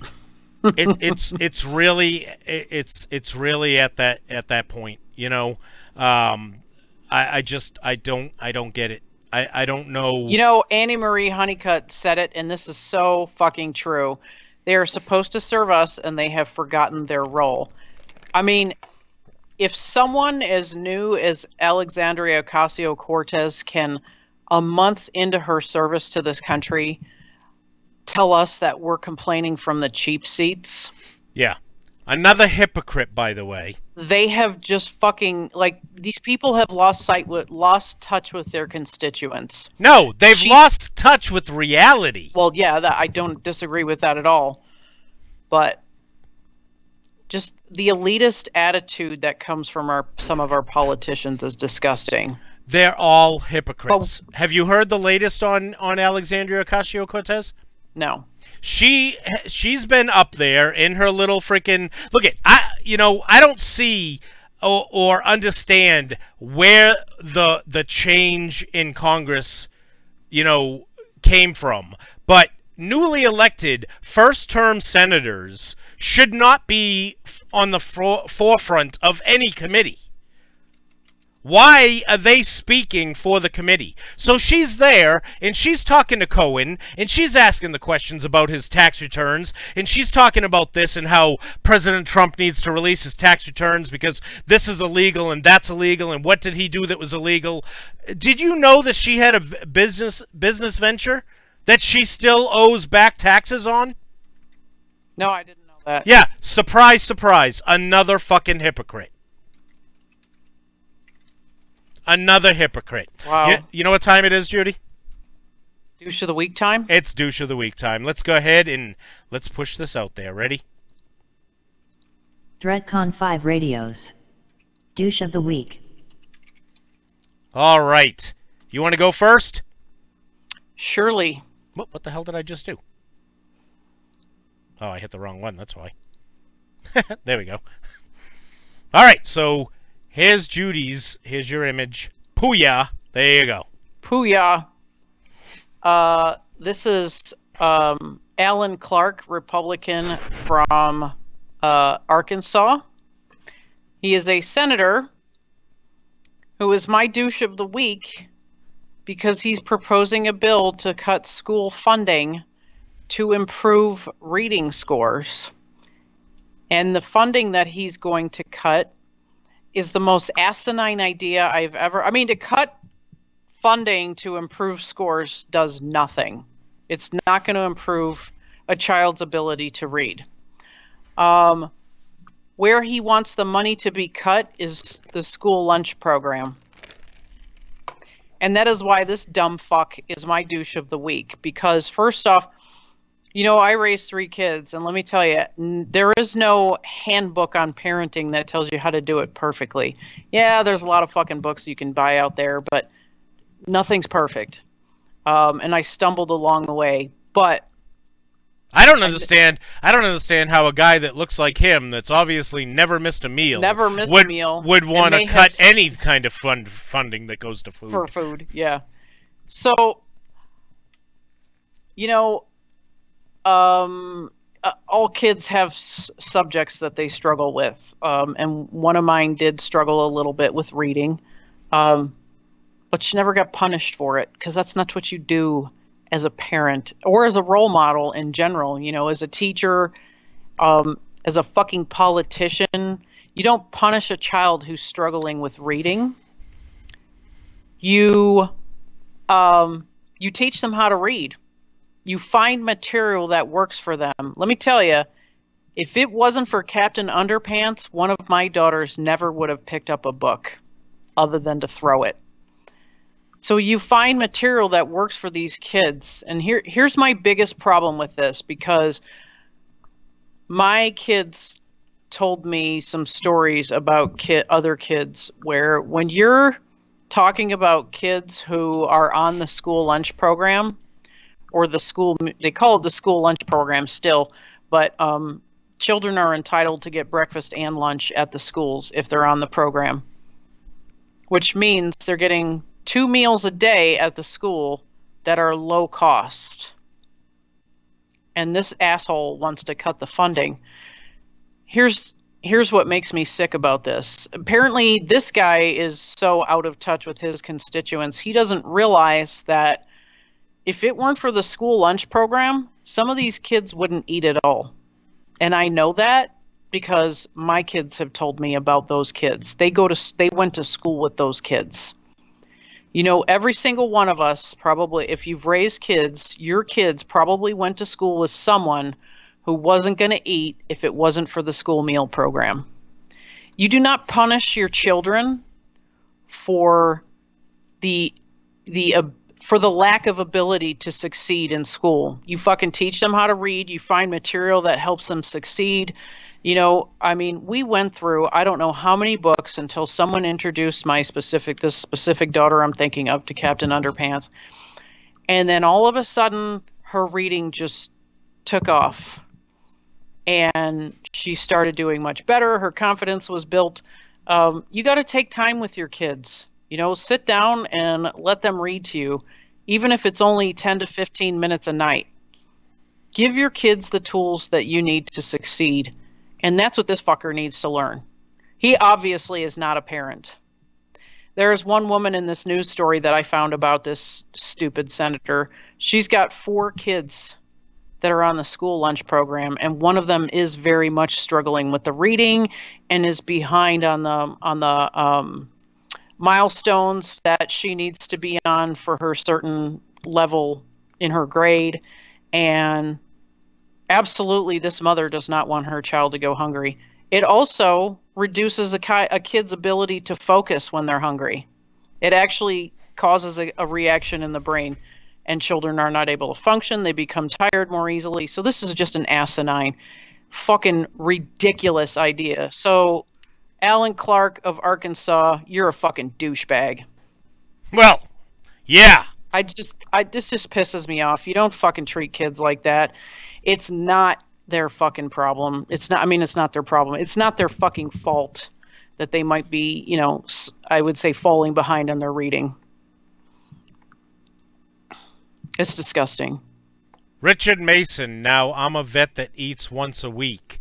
It's really at that point, you know. I don't get it. I don't know. You know, Annie Marie Honeycutt said it, and this is so fucking true. They are supposed to serve us, and they have forgotten their role. I mean, if someone as new as Alexandria Ocasio-Cortez can, a month into her service to this country, tell us that we're complaining from the cheap seats. Yeah. Another hypocrite, by the way. They have just fucking, like, these people have lost touch with their constituents. No, they've lost touch with reality. Well, yeah, I don't disagree with that at all. But just the elitist attitude that comes from some of our politicians is disgusting. They're all hypocrites. Have you heard the latest on Alexandria Ocasio-Cortez? No. She's been up there in her little freaking look at I don't see or understand where the change in Congress came from, but newly elected first-term senators should not be on the forefront of any committee. Why are they speaking for the committee? So she's there, and she's talking to Cohen, and she's asking the questions about his tax returns, and she's talking about this and how President Trump needs to release his tax returns because this is illegal and that's illegal, and what did he do that was illegal? Did you know that she had a business venture that she still owes back taxes on? No, I didn't know that. Yeah, surprise, surprise. Another fucking hypocrite. Another hypocrite. Wow. You know what time it is, Judy? Douche of the week time? It's douche of the week time. Let's go ahead and let's push this out there. Ready? Threatcon 5 Radios. Douche of the week. All right. You want to go first? Surely. What the hell did I just do? Oh, I hit the wrong one. That's why. There we go. All right. So here's Judy's. Here's your image. Pooyah. There you go. Pooyah. This is Alan Clark, Republican from Arkansas. He is a senator who is my douche of the week because he's proposing a bill to cut school funding to improve reading scores. And the funding that he's going to cut is the most asinine idea I've ever... I mean, to cut funding to improve scores does nothing. It's not going to improve a child's ability to read. Where he wants the money to be cut is the school lunch program. And that is why this dumb fuck is my douche of the week. Because first off, you know, I raised 3 kids, and let me tell you, there is no handbook on parenting that tells you how to do it perfectly. Yeah, there's a lot of fucking books you can buy out there, but nothing's perfect. And I stumbled along the way, but I don't understand how a guy that looks like him, that's obviously never missed a meal, would want to cut any kind of funding that goes to food. For food, yeah. So, you know, all kids have subjects that they struggle with, and one of mine did struggle a little bit with reading, but she never got punished for it, because that's not what you do as a parent or as a role model in general. You know, as a teacher, as a fucking politician, you don't punish a child who's struggling with reading. You teach them how to read. You find material that works for them. Let me tell you, if it wasn't for Captain Underpants, one of my daughters never would have picked up a book other than to throw it. So you find material that works for these kids. And here's my biggest problem with this, because my kids told me some stories about other kids where when you're talking about kids who are on the school lunch program, or the school, they call it the school lunch program still, but children are entitled to get breakfast and lunch at the schools if they're on the program, which means they're getting 2 meals a day at the school that are low cost. And this asshole wants to cut the funding. Here's what makes me sick about this. Apparently, this guy is so out of touch with his constituents, he doesn't realize that if it weren't for the school lunch program, some of these kids wouldn't eat at all. And I know that because my kids have told me about those kids. They went to school with those kids. You know, every single one of us, probably, if you've raised kids, your kids probably went to school with someone who wasn't going to eat if it wasn't for the school meal program. You do not punish your children for the lack of ability to succeed in school. You fucking teach them how to read. You find material that helps them succeed. You know, I mean, we went through, I don't know how many books until someone introduced this specific daughter I'm thinking of to Captain Underpants. And then all of a sudden, her reading just took off. And she started doing much better. Her confidence was built. You got to take time with your kids. You know, sit down and let them read to you, even if it's only 10 to 15 minutes a night. Give your kids the tools that you need to succeed. And that's what this fucker needs to learn. He obviously is not a parent. There's one woman in this news story that I found about this stupid senator. She's got 4 kids that are on the school lunch program, and one of them is very much struggling with the reading and is behind on the milestones that she needs to be on for her certain level in her grade. And absolutely, this mother does not want her child to go hungry. It also reduces a kid's ability to focus when they're hungry. It actually causes a reaction in the brain, and children are not able to function. They become tired more easily. So this is just an asinine, fucking ridiculous idea. So Alan Clark of Arkansas, you're a fucking douchebag. Well, yeah. This just pisses me off. You don't fucking treat kids like that. It's not their fucking problem. It's not their problem. It's not their fucking fault that they might be, you know, I would say falling behind on their reading. It's disgusting. Richard Mason, now I'm a vet that eats once a week.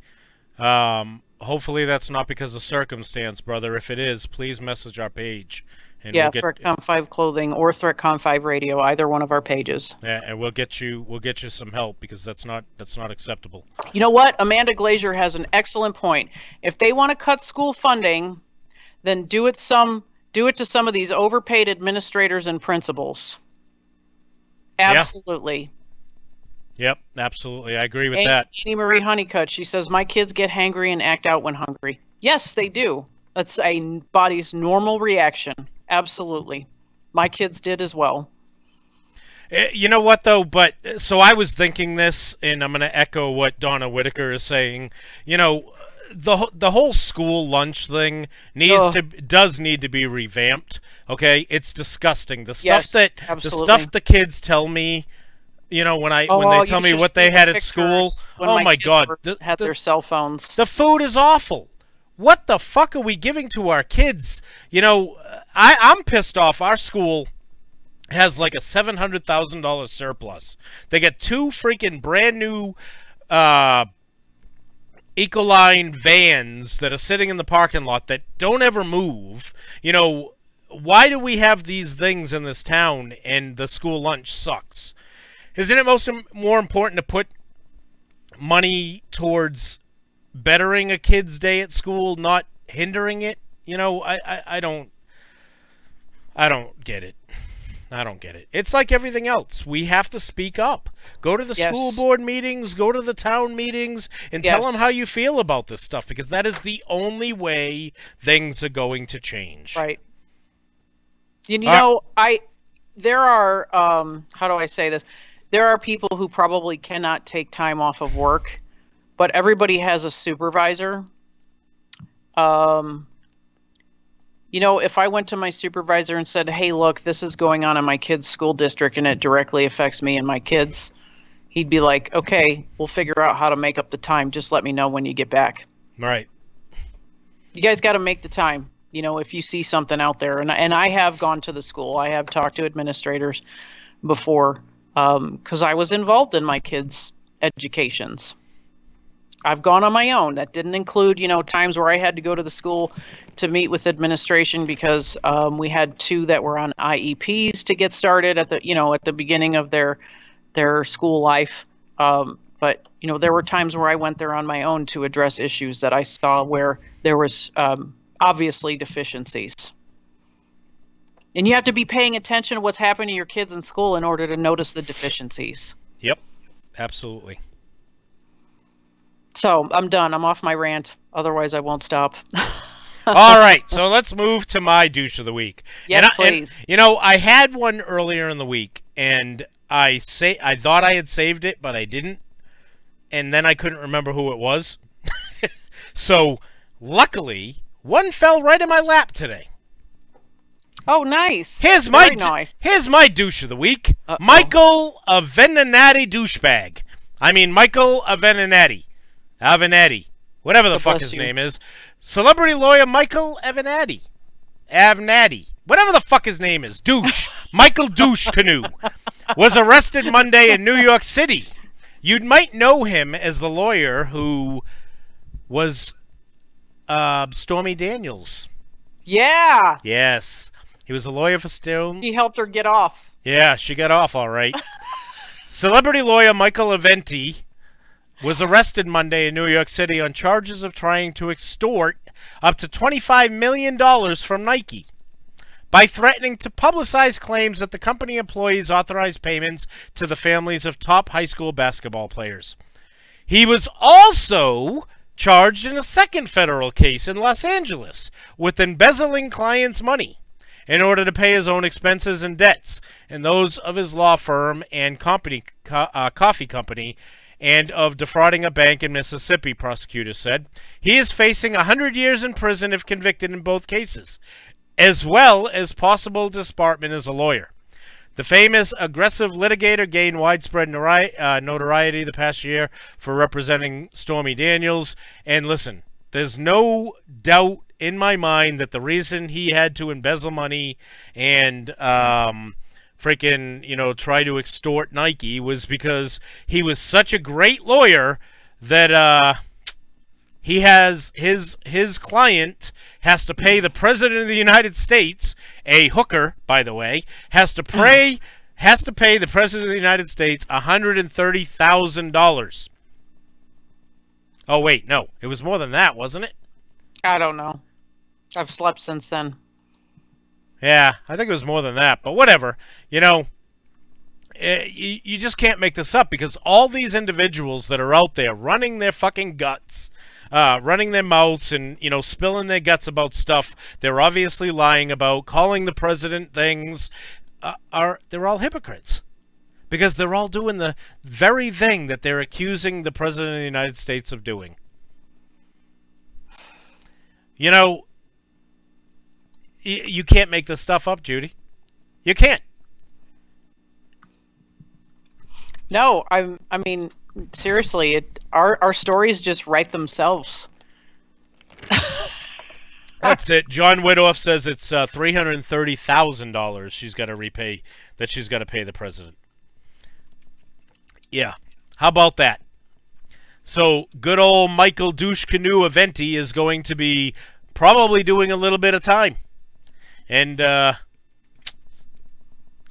Hopefully that's not because of circumstance, brother. If it is, please message our page. And yeah, we'll Threatcon 5 Clothing or Threatcon 5 Radio, either one of our pages. Yeah, and we'll get you some help, because that's not acceptable. You know what? Amanda Glazier has an excellent point. If they want to cut school funding, then do it to some of these overpaid administrators and principals. Absolutely. Yep, absolutely. I agree with that. Annie Marie Honeycutt, she says, my kids get hangry and act out when hungry. Yes, they do. That's a body's normal reaction. Absolutely. My kids did as well. You know what, though? But so I was thinking this, and I'm going to echo what Donna Whitaker is saying. You know, the whole school lunch thing does need to be revamped. Okay, it's disgusting. The stuff the kids tell me, you know, when they tell me what they had at school. Oh my God, had their cell phones. The food is awful. What the fuck are we giving to our kids? You know, I'm pissed off. Our school has like a $700,000 surplus. They get 2 freaking brand new Ecoline vans that are sitting in the parking lot that don't ever move. You know, why do we have these things in this town and the school lunch sucks? Isn't it more important to put money towards bettering a kid's day at school, not hindering it? You know, I don't get it. I don't get it. It's like everything else. We have to speak up. Go to the school board meetings, go to the town meetings, and tell them how you feel about this stuff, because that is the only way things are going to change. Right. You know, there are, how do I say this? There are people who probably cannot take time off of work, but everybody has a supervisor. You know, if I went to my supervisor and said, hey, look, this is going on in my kid's school district and it directly affects me and my kids, he'd be like, okay, we'll figure out how to make up the time. Just let me know when you get back. Right. You guys got to make the time, you know, if you see something out there. And I have gone to the school. I have talked to administrators before because I was involved in my kids' educations. I've gone on my own. That didn't include, you know, times where I had to go to the school to meet with administration because we had 2 that were on IEPs to get started at the beginning of their school life. But, you know, there were times where I went there on my own to address issues that I saw where there was obviously deficiencies. And you have to be paying attention to what's happening to your kids in school in order to notice the deficiencies. Yep, absolutely. So I'm done. I'm off my rant. Otherwise, I won't stop. All right, so let's move to my douche of the week. Yes, please. And, you know, I had one earlier in the week, and I thought I had saved it, but I didn't, and then I couldn't remember who it was. So, luckily, one fell right in my lap today. Oh, nice. Here's my douche of the week. Michael Avenatti douchebag. I mean, Michael Avenatti. Whatever the fuck his name is. Celebrity lawyer Michael Avenatti. Whatever the fuck his name is. Douche. Michael Douche Canoe. Was arrested Monday in New York City. You might know him as the lawyer who was Stormy Daniels. Yeah. Yes. He was a lawyer for Stone. He helped her get off. Yeah, she got off all right. Celebrity lawyer Michael Aventi was arrested Monday in New York City on charges of trying to extort up to $25 million from Nike by threatening to publicize claims that the company employees authorized payments to the families of top high school basketball players. He was also charged in a second federal case in Los Angeles with embezzling clients' money in order to pay his own expenses and debts and those of his law firm and coffee company, and of defrauding a bank in Mississippi, prosecutors said. He is facing 100 years in prison if convicted in both cases, as well as possible disbarment as a lawyer. The famous aggressive litigator gained widespread notoriety the past year for representing Stormy Daniels. And listen, there's no doubt in my mind that the reason he had to embezzle money and freaking, you know, try to extort Nike was because he was such a great lawyer that he has his client has to pay the President of the United States, a hooker, by the way, has to pay the President of the United States $130,000. Oh wait, no, it was more than that, wasn't it? I don't know. I've slept since then. Yeah, I think it was more than that, but whatever. You know, you just can't make this up, because all these individuals that are out there running their fucking guts, running their mouths and, you know, spilling their guts about stuff they're obviously lying about, calling the president things, they're all hypocrites. Because they're all doing the very thing that they're accusing the President of the United States of doing. You know, you can't make this stuff up, Judy. You can't. No, I mean, seriously, our stories just write themselves. That's it. John Widoff says it's $330,000 she's got to repay, that she's got to pay the president. Yeah. How about that? So, good old Michael Douche Canoe Aventi is going to be probably doing a little bit of time. And, I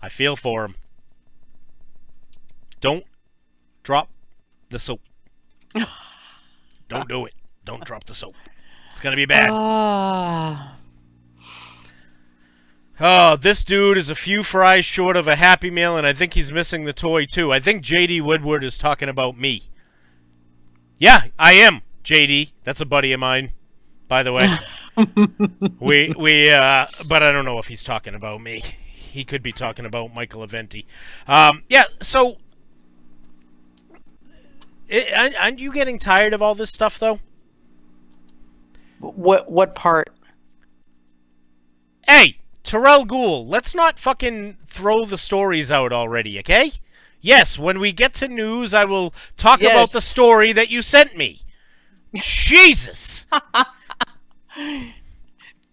feel for him. Don't drop the soap. Don't do it. Don't drop the soap. It's going to be bad. Oh, this dude is a few fries short of a Happy Meal, and I think he's missing the toy, too. I think J.D. Woodward is talking about me. Yeah, I am, J.D. That's a buddy of mine, by the way. But I don't know if he's talking about me. He could be talking about Michael Aventi. Yeah, so, aren't you getting tired of all this stuff, though? What part? Hey, Terrell Gould, let's not fucking throw the stories out already, okay? Yes, when we get to news, I will talk about the story that you sent me. Jesus!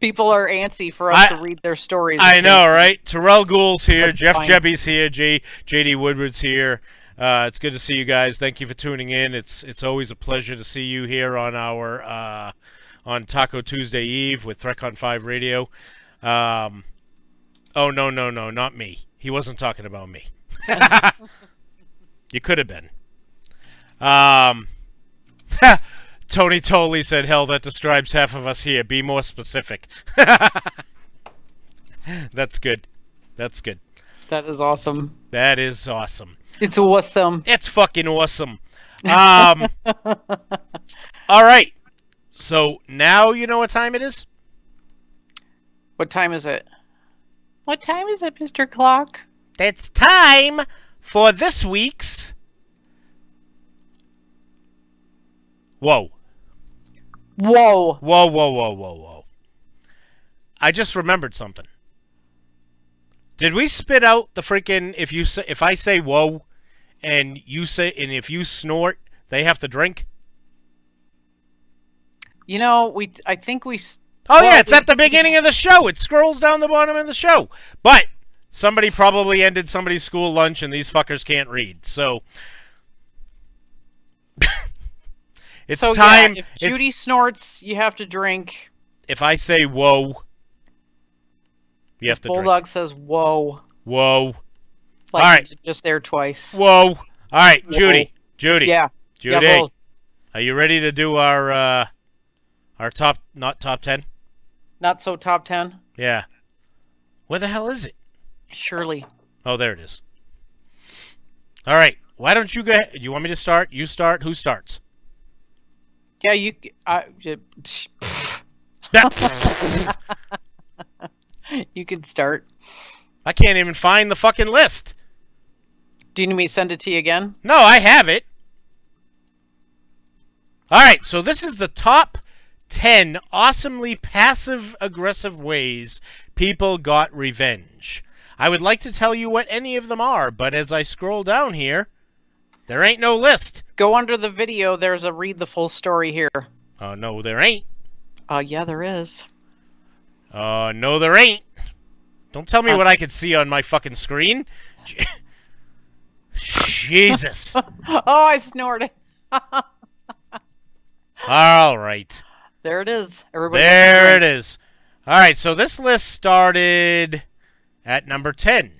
People are antsy for us to read their stories. I know, right? Terrell Gould's here, Jeff Jebby's here, J.D. Woodward's here. It's good to see you guys. Thank you for tuning in. It's always a pleasure to see you here on our on Taco Tuesday Eve with Threatcon 5 Radio. Oh, no, not me. He wasn't talking about me. You could have been. Tony Tolley said, hell, that describes half of us here. Be more specific. That's good. That's good. That is awesome. That is awesome. It's awesome. It's fucking awesome. All right. So now you know what time it is? What time is it? What time is it, Mr. Clock? It's time for this week's... Whoa. Whoa. Whoa. I just remembered something. Did we spit out the freaking if I say whoa and you say, and if you snort, they have to drink? You know, I think we... Oh, yeah, it's at the beginning of the show. It scrolls down the bottom of the show. But somebody probably ended somebody's school lunch, and these fuckers can't read. So it's time. Yeah, if Judy snorts, you have to drink. If I say whoa, You have to Bulldog drink. says, "Whoa." Whoa. Like All right. just there twice. Whoa. All right, Whoa. Judy. Judy. Yeah. Judy. Yeah, both. Are you ready to do our top, not top 10? Not so top 10. Yeah. Where the hell is it? Surely. Oh, there it is. All right. Why don't you go ahead? You want me to start? You start. Who starts? Yeah, you. You can start. I can't even find the fucking list. Do you need me to send it to you again? No, I have it. All right, so this is the top 10 awesomely passive-aggressive ways people got revenge. I would like to tell you what any of them are, but as I scroll down here, there ain't no list. Go under the video. There's a read the full story here. Oh, no, there ain't. Yeah, there is. No, there ain't. Don't tell me what I can see on my fucking screen. Jesus. Oh, I snorted. All right. There it is. Everybody. There it is. All right, so this list started at number 10.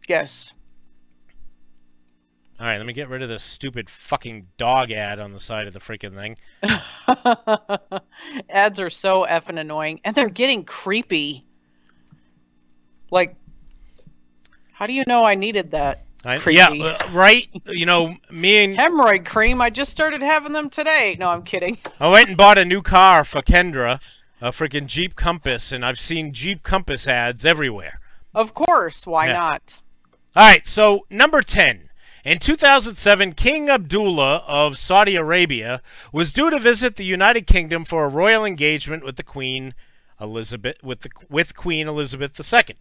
Yes. All right, let me get rid of this stupid fucking dog ad on the side of the freaking thing. Ads are so effing annoying, and they're getting creepy. Like, how do you know I needed that? Creepy. Yeah, right? You know, me and... Hemorrhoid cream. I just started having them today. No, I'm kidding. I went and bought a new car for Kendra, a freaking Jeep Compass, and I've seen Jeep Compass ads everywhere. Of course. Why not? All right, so number 10. In 2007, King Abdullah of Saudi Arabia was due to visit the United Kingdom for a royal engagement with the Queen Elizabeth with Queen Elizabeth II.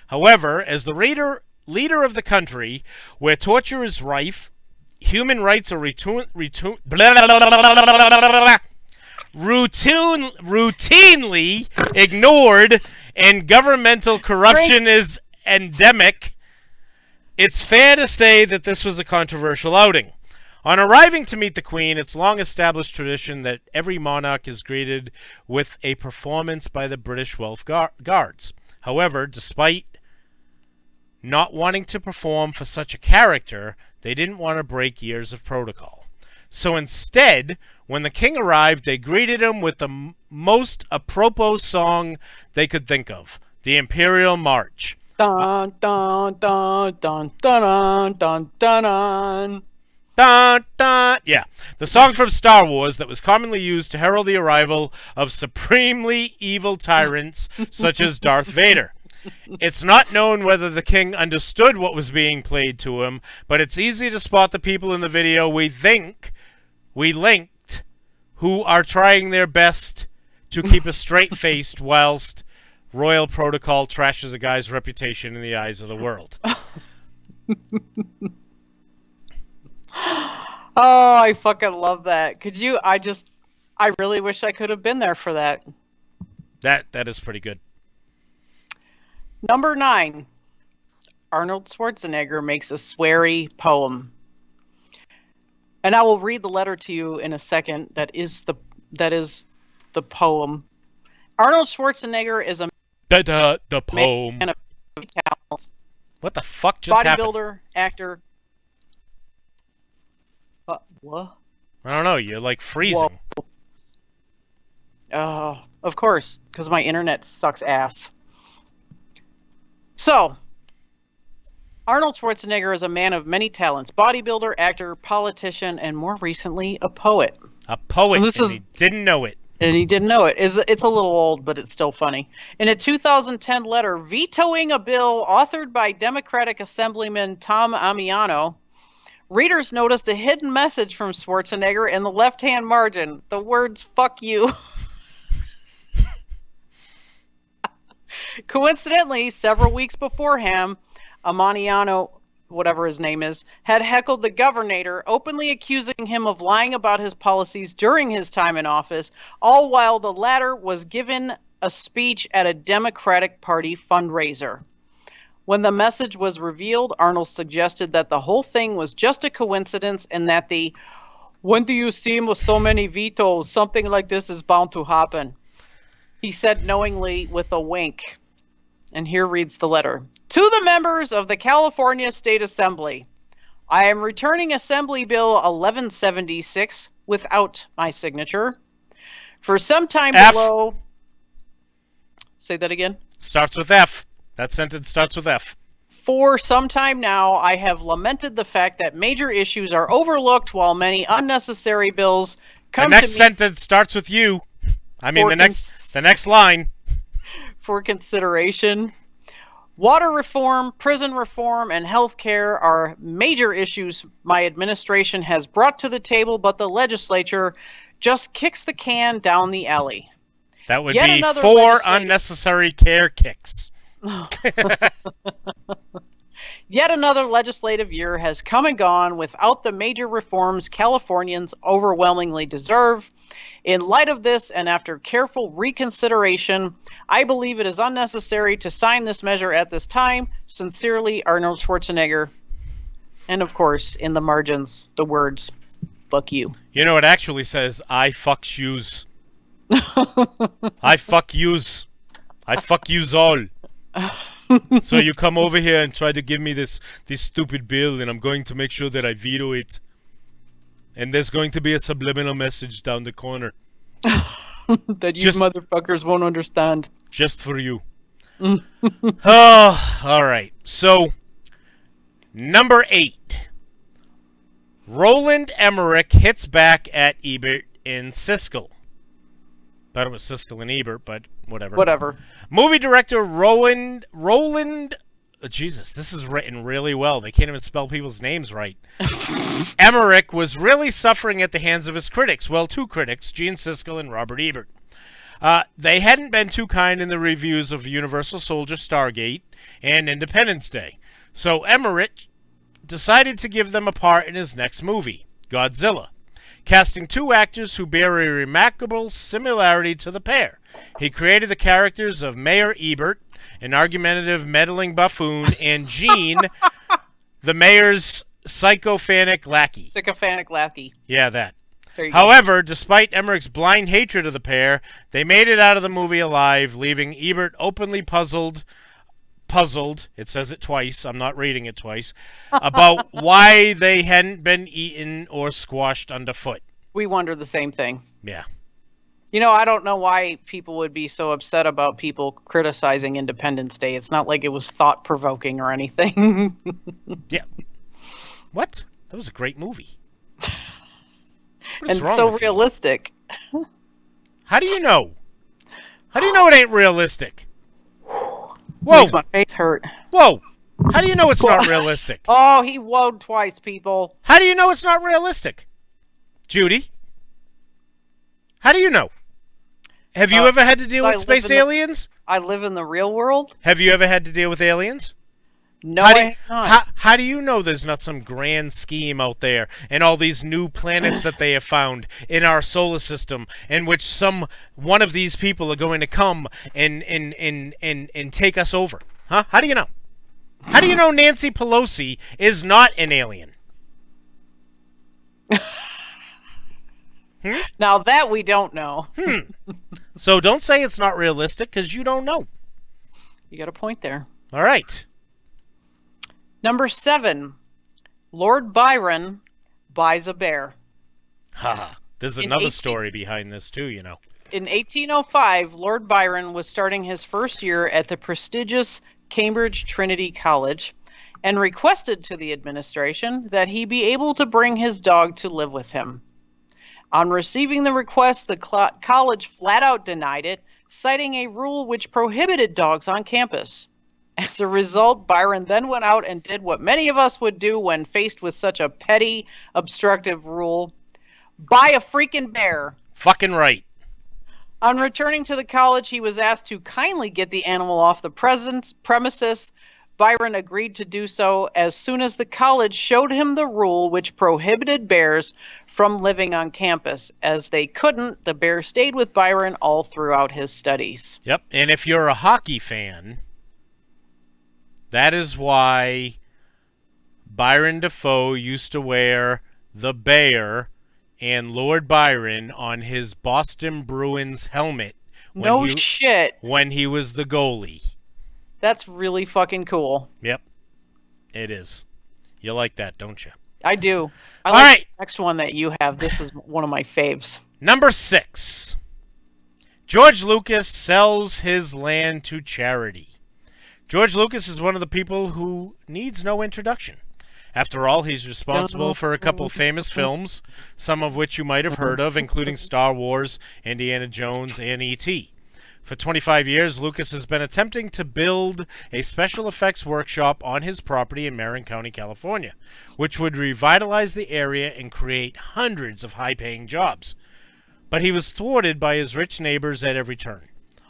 However, as the leader of the country, where torture is rife, human rights are routinely ignored, and governmental corruption is endemic, it's fair to say that this was a controversial outing. On arriving to meet the Queen, it's long-established tradition that every monarch is greeted with a performance by the British Welsh Guards. However, despite not wanting to perform for such a character, they didn't want to break years of protocol. So instead, when the king arrived, they greeted him with the most apropos song they could think of, the Imperial March. Dun dun dun dun dun dun dun dun. Dun, dun. Yeah, the song from Star Wars that was commonly used to herald the arrival of supremely evil tyrants such as Darth Vader. It's not known whether the king understood what was being played to him, but it's easy to spot the people in the video we linked who are trying their best to keep a straight face whilst royal protocol trashes a guy's reputation in the eyes of the world. Oh, I fucking love that. Could you? I really wish I could have been there for that. That is pretty good. Number 9. Arnold Schwarzenegger makes a sweary poem. And I will read the letter to you in a second. That is the poem. Arnold Schwarzenegger is a The poem. man of talents. What the fuck just happened? Bodybuilder, actor. What? I don't know. You're like freezing. Oh, of course, because my internet sucks ass. So, Arnold Schwarzenegger is a man of many talents. Bodybuilder, actor, politician, and more recently, a poet. A poet, And he didn't know it. And he didn't know it. It's a little old, but it's still funny. In a 2010 letter vetoing a bill authored by Democratic Assemblyman Tom Amiano, readers noticed a hidden message from Schwarzenegger in the left-hand margin. The words, "fuck you." Coincidentally, several weeks beforehand, Amiano, whatever his name is, had heckled the governor, openly accusing him of lying about his policies during his time in office, all while the latter was given a speech at a Democratic Party fundraiser. When the message was revealed, Arnold suggested that the whole thing was just a coincidence and that "when do you see him with so many vetoes, something like this is bound to happen," he said knowingly with a wink. And here reads the letter. To the members of the California State Assembly, I am returning Assembly Bill 1176 without my signature. For some time below... Say that again? Starts with F. That sentence starts with F. For some time now, I have lamented the fact that major issues are overlooked while many unnecessary bills come The next to me sentence starts with you. I mean, the next line. for consideration. Water reform, prison reform, and health care are major issues my administration has brought to the table, but the legislature just kicks the can down the alley. That would Yet be another 4 unnecessary care kicks. Yet another legislative year has come and gone without the major reforms Californians overwhelmingly deserve. In light of this, and after careful reconsideration, I believe it is unnecessary to sign this measure at this time. Sincerely, Arnold Schwarzenegger. And of course, in the margins, the words, fuck you. You know, it actually says, I fuck yous. I fuck yous. I fuck yous all. So you come over here and try to give me this stupid bill, and I'm going to make sure that I veto it. And there's going to be a subliminal message down the corner. That you motherfuckers won't understand. Just for you. Oh, all right. So, number 8. Roland Emmerich hits back at Ebert in Siskel. Thought it was Siskel and Ebert, but whatever. Whatever. Movie director Roland oh, Jesus, this is written really well. They can't even spell people's names right. Emmerich was really suffering at the hands of his critics. Well, 2 critics, Gene Siskel and Robert Ebert. They hadn't been too kind in the reviews of Universal Soldier, Stargate, and Independence Day. So Emmerich decided to give them a part in his next movie, Godzilla, casting 2 actors who bear a remarkable similarity to the pair. He created the characters of Mayor Ebert, an argumentative, meddling buffoon, and Gene, the mayor's sycophantic lackey. Sycophantic lackey. Yeah, that. There you However, despite Emmerich's blind hatred of the pair, they made it out of the movie alive, leaving Ebert openly puzzled, it says it twice, I'm not reading it twice, about why they hadn't been eaten or squashed underfoot. We wonder the same thing. Yeah. You know, I don't know why people would be so upset about people criticizing Independence Day. It's not like it was thought-provoking or anything. Yeah. What? That was a great movie. And so realistic. How do you know? How do you know it ain't realistic? Whoa. Makes my face hurt. Whoa. How do you know it's not realistic? Oh, he whoa twice, people. How do you know it's not realistic? Judy? How do you know? Have you ever had to deal with space aliens? I live in the real world. Have you ever had to deal with aliens? No, I have not. How do you know there's not some grand scheme out there and all these new planets that they have found in our solar system in which one of these people are going to come and take us over? Huh? How do you know? How do you know Nancy Pelosi is not an alien? Now that we don't know. So don't say it's not realistic, because you don't know. You got a point there. All right. Number 7. Lord Byron buys a bear. Haha. There's another story behind this, too, you know. In 1805, Lord Byron was starting his first year at the prestigious Cambridge Trinity College and requested to the administration that he be able to bring his dog to live with him. On receiving the request, the college flat out denied it, citing a rule which prohibited dogs on campus. As a result, Byron then went out and did what many of us would do when faced with such a petty, obstructive rule. Buy a freaking bear. Fucking right. On returning to the college, he was asked to kindly get the animal off the premises. Byron agreed to do so as soon as the college showed him the rule which prohibited bears from living on campus. As they couldn't, the bear stayed with Byron all throughout his studies. Yep, and if you're a hockey fan, that is why Byron Dafoe used to wear the bear and Lord Byron on his Boston Bruins helmet No shit. when he was the goalie. That's really fucking cool. Yep. It is. You like that, don't you? I do. I All like right. the next one that you have. This is one of my faves. Number 6. George Lucas sells his land to charity. George Lucas is one of the people who needs no introduction. After all, he's responsible for a couple famous films, some of which you might have heard of, including Star Wars, Indiana Jones, and E.T. For 25 years, Lucas has been attempting to build a special effects workshop on his property in Marin County, California, which would revitalize the area and create hundreds of high-paying jobs. But he was thwarted by his rich neighbors at every turn,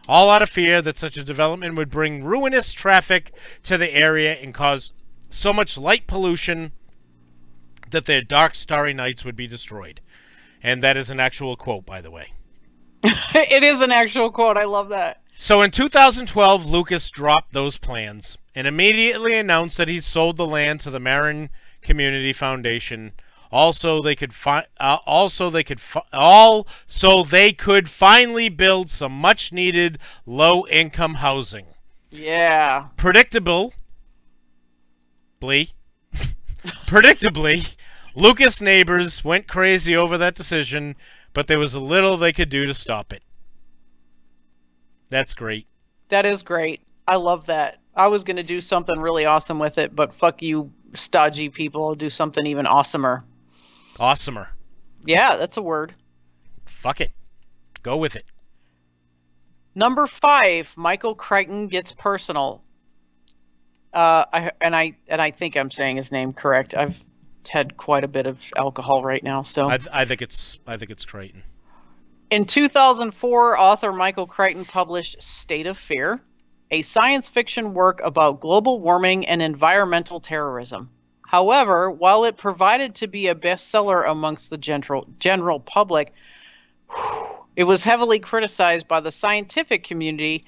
all out of fear that such a development would bring ruinous traffic to the area and cause so much light pollution that their dark, starry nights would be destroyed. And that is an actual quote, by the way. It is an actual quote. I love that. So in 2012, Lucas dropped those plans and immediately announced that he sold the land to the Marin Community Foundation. Also, they could finally build some much-needed low-income housing. Yeah. Predictably, Lucas' neighbors went crazy over that decision, but there was a little they could do to stop it. That's great. That is great. I love that. I was going to do something really awesome with it, but fuck you, stodgy people. I'll do something even awesomer. Awesomer. Yeah, that's a word. Fuck it. Go with it. Number 5, Michael Crichton gets personal. I think I'm saying his name correct. I've had quite a bit of alcohol right now, so I think it's Crichton. In 2004, author Michael Crichton published State of Fear, a science fiction work about global warming and environmental terrorism. However, while it provided to be a bestseller amongst the general public, it was heavily criticized by the scientific community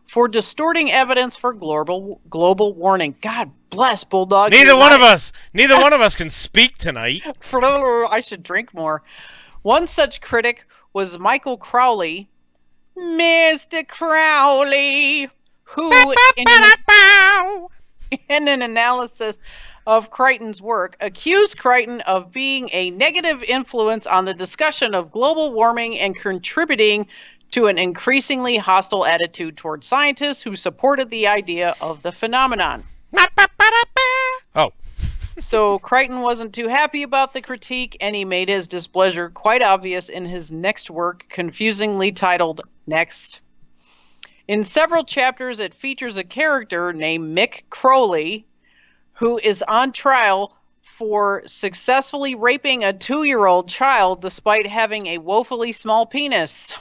for distorting evidence for global warming. God bless, Bulldog. Neither one of us can speak tonight. I should drink more. One such critic was Michael Crowley, Mr. Crowley, who in an analysis of Crichton's work, accused Crichton of being a negative influence on the discussion of global warming and contributing to an increasingly hostile attitude toward scientists who supported the idea of the phenomenon. Oh. So Crichton wasn't too happy about the critique, and he made his displeasure quite obvious in his next work, confusingly titled Next. In several chapters, it features a character named Mick Crowley, who is on trial for successfully raping a 2-year-old child despite having a woefully small penis.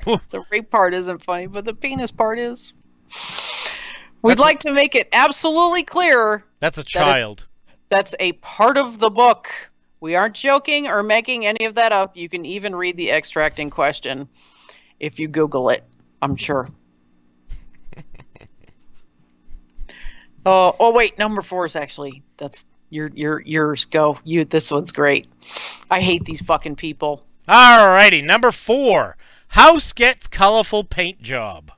The rape part isn't funny, but the penis part is. We'd like to make it absolutely clear. That's a child. That's a part of the book. We aren't joking or making any of that up. You can even read the extract in question if you Google it, I'm sure. Oh wait, number 4 is actually, that's yours. Go. This one's great. I hate these fucking people. Alrighty, number 4. House gets colorful paint job.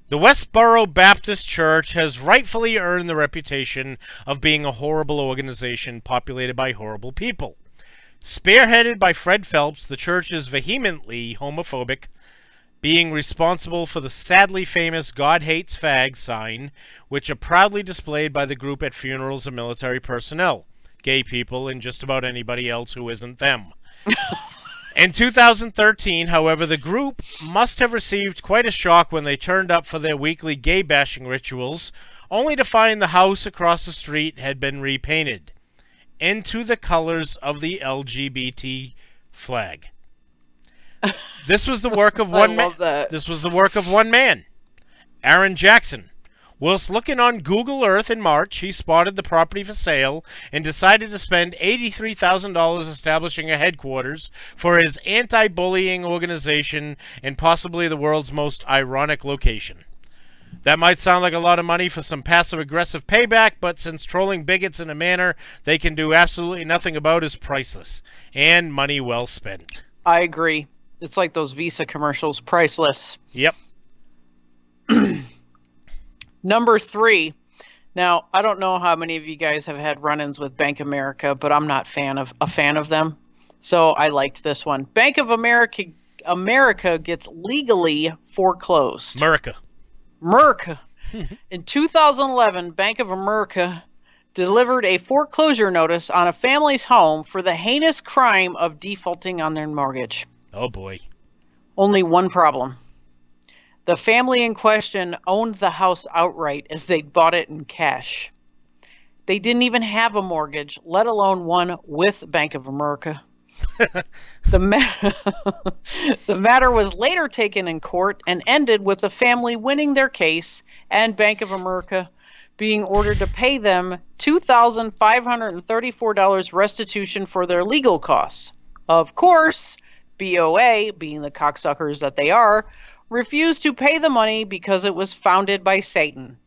The Westboro Baptist Church has rightfully earned the reputation of being a horrible organization populated by horrible people. Spearheaded by Fred Phelps, the church is vehemently homophobic, being responsible for the sadly famous God Hates Fags sign, which are proudly displayed by the group at funerals of military personnel, gay people, and just about anybody else who isn't them. In 2013, however, the group must have received quite a shock when they turned up for their weekly gay-bashing rituals, only to find the house across the street had been repainted into the colors of the LGBT flag. This was the work of one man. This was the work of one man, Aaron Jackson. Whilst looking on Google Earth in March, he spotted the property for sale and decided to spend $83,000 establishing a headquarters for his anti-bullying organization in possibly the world's most ironic location. That might sound like a lot of money for some passive-aggressive payback, but since trolling bigots in a manner they can do absolutely nothing about is priceless, and money well spent. I agree. It's like those Visa commercials, priceless. Yep. Number 3. Now, I don't know how many of you guys have had run-ins with Bank of America, but I'm not a fan of them. So I liked this one. Bank of America gets legally foreclosed. Merca. In 2011, Bank of America delivered a foreclosure notice on a family's home for the heinous crime of defaulting on their mortgage. Oh, boy. Only one problem. The family in question owned the house outright as they'd bought it in cash. They didn't even have a mortgage, let alone one with Bank of America. The matter was later taken in court and ended with the family winning their case and Bank of America being ordered to pay them $2,534 restitution for their legal costs. Of course, BOA, being the cocksuckers that they are, refused to pay the money because it was founded by Satan.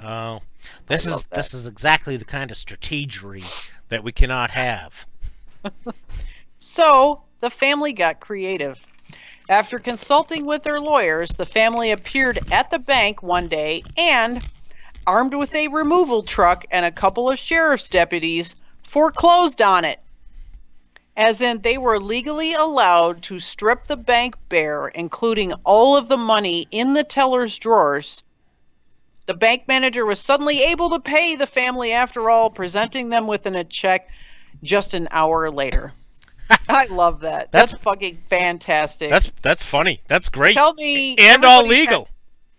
Oh, this is exactly the kind of strategery that we cannot have. So, the family got creative. After consulting with their lawyers, the family appeared at the bank one day and, armed with a removal truck and a couple of sheriff's deputies, foreclosed on it. As in, they were legally allowed to strip the bank bare, including all of the money in the teller's drawers. The bank manager was suddenly able to pay the family after all, presenting them with a check just an hour later. I love that. That's fucking fantastic. That's funny. That's great. Tell me, and all legal.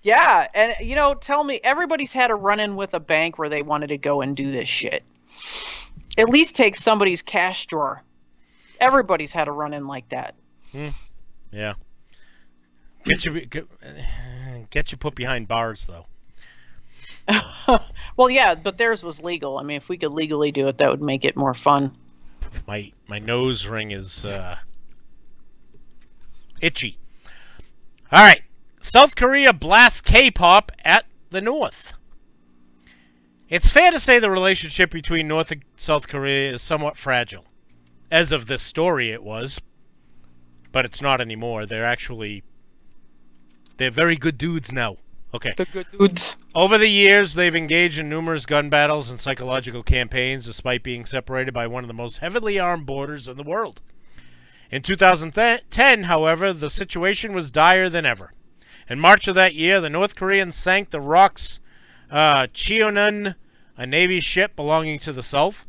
Yeah, and tell me, everybody's had a run-in with a bank where they wanted to go and do this shit. At least take somebody's cash drawer. Everybody's had a run-in like that. Yeah. Get you put behind bars, though. Well, yeah, but theirs was legal. I mean, if we could legally do it, that would make it more fun. My nose ring is itchy. All right. South Korea blasts K-pop at the North. It's fair to say the relationship between North and South Korea is somewhat fragile. As of this story, it was. But it's not anymore. They're very good dudes now. Okay. The good dudes. Over the years, they've engaged in numerous gun battles and psychological campaigns, despite being separated by one of the most heavily armed borders in the world. In 2010, however, the situation was dire than ever. In March of that year, the North Koreans sank the ROK's Cheonan, a Navy ship belonging to the South.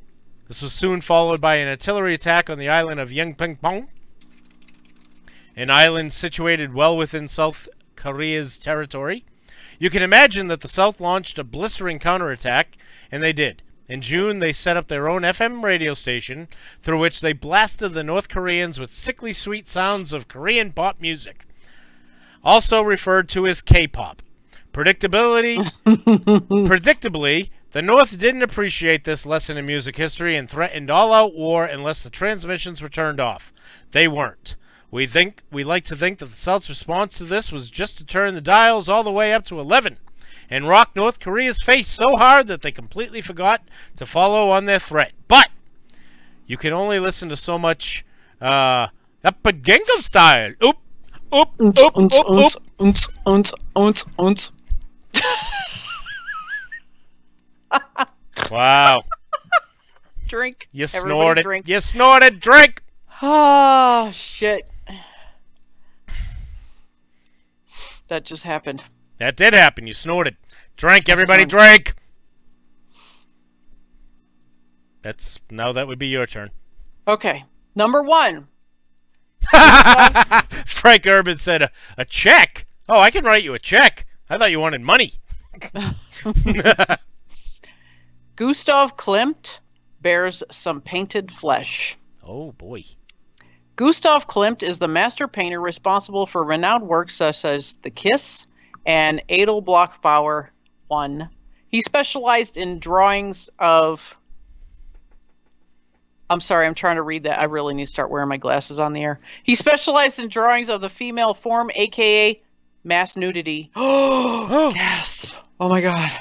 This was soon followed by an artillery attack on the island of Yeongpyeong, an island situated well within South Korea's territory. You can imagine that the South launched a blistering counterattack, and they did. In June, they set up their own FM radio station, through which they blasted the North Koreans with sickly sweet sounds of Korean pop music, also referred to as K-pop. Predictably, the North didn't appreciate this lesson in music history and threatened all-out war unless the transmissions were turned off. They weren't. We like to think that the South's response to this was just to turn the dials all the way up to 11 and rock North Korea's face so hard that they completely forgot to follow on their threat. But you can only listen to so much up a Gangnam Style. Oop, oop, oop, oop, oop. Wow. Drink. You Everybody snorted. drink. You snorted. Drink. Oh, shit. That just happened. That did happen. You snorted. Drink, everybody, drink. Now that would be your turn. Okay. Number 1. Frank Urban said, a check? Oh, I can write you a check. I thought you wanted money. Gustav Klimt bears some painted flesh. Oh, boy. Gustav Klimt is the master painter responsible for renowned works such as The Kiss and Edelblockbauer 1. He specialized in drawings of... I'm sorry, I'm trying to read that. I really need to start wearing my glasses on the air. He specialized in drawings of the female form, a.k.a. mass nudity. Oh, yes. Oh, my God.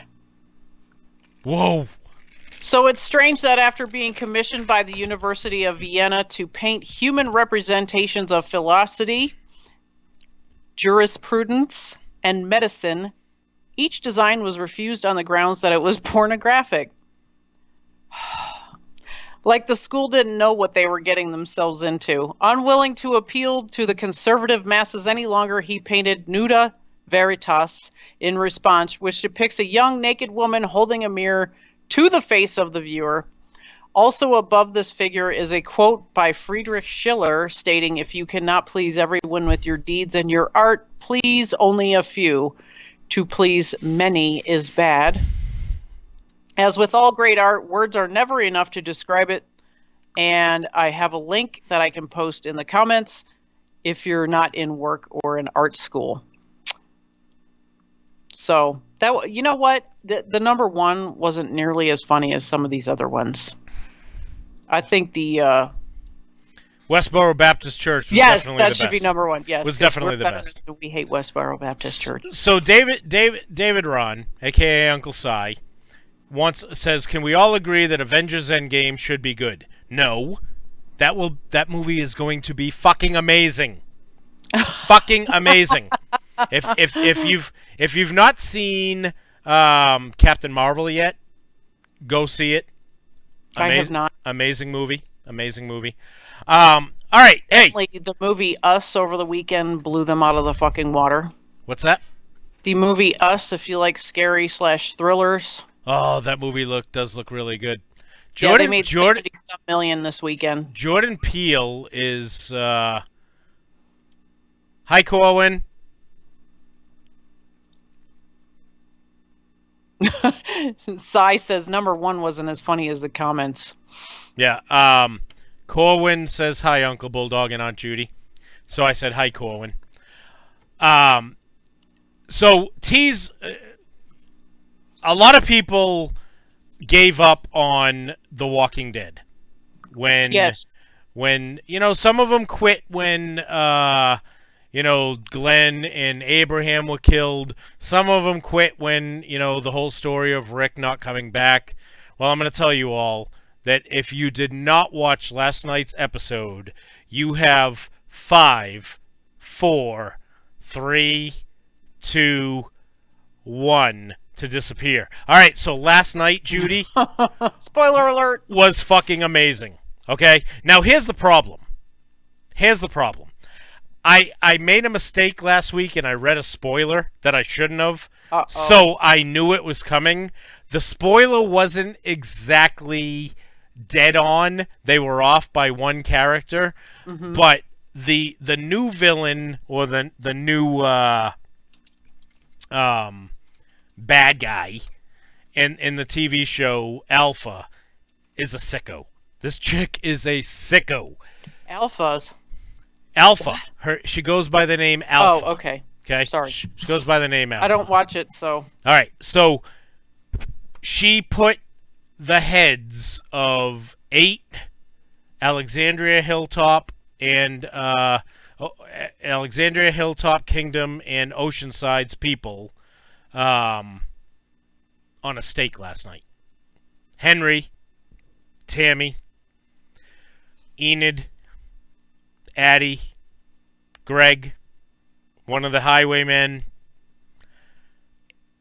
Whoa. So it's strange that after being commissioned by the University of Vienna to paint human representations of philosophy, jurisprudence, and medicine, Each design was refused on the grounds that it was pornographic. Like the school didn't know what they were getting themselves into. Unwilling to appeal to the conservative masses any longer, he painted Nuda Veritas in response, which depicts a young naked woman holding a mirror to the face of the viewer. Also above this figure is a quote by Friedrich Schiller stating, "If you cannot please everyone with your deeds and your art, please only a few. To please many is bad." As with all great art, words are never enough to describe it. And I have a link that I can post in the comments if you're not in work or in art school. So, that, you know what? The number one wasn't nearly as funny as some of these other ones. I think the Westboro Baptist Church was yes, definitely the best. that should be number one. Yes, was definitely the best. We hate Westboro Baptist Church. So David Ron, aka Uncle Si, says, "Can we all agree that Avengers Endgame should be good?" No. That movie is going to be fucking amazing. Fucking amazing. If you've not seen Captain Marvel yet, go see it. I have not. Amazing movie. Amazing movie. All right. Hey. The movie Us over the weekend blew them out of the fucking water. What's that? The movie Us, if you like scary / thrillers. Oh, that movie does look really good. They made 70 million this weekend. Jordan Peele is hi Corwin. Cy says number one wasn't as funny as the comments. Yeah. Corwin says hi, Uncle Bulldog and Aunt Judy. So I said hi, Corwin. So T's a lot of people gave up on The Walking Dead when some of them quit when Glenn and Abraham were killed. Some of them quit when the whole story of Rick not coming back. Well, I'm going to tell you all that if you did not watch last night's episode, you have 5, 4, 3, 2, 1 to disappear. All right, so last night, Judy, spoiler alert, was fucking amazing. Okay, now here's the problem. I made a mistake last week and I read a spoiler that I shouldn't have. So I knew it was coming. The spoiler wasn't exactly dead on. They were off by one character, but the new villain or the new bad guy in the TV show Alpha is a sicko. This chick is a sicko. Alpha. She goes by the name Alpha. Oh, okay. Okay. Sorry. She goes by the name Alpha. I don't watch it, so. All right. So she put the heads of 8 Alexandria Hilltop and Alexandria Hilltop Kingdom and Oceanside's people on a stake last night. Henry, Tammy, Enid, Addie, Greg, one of the highwaymen,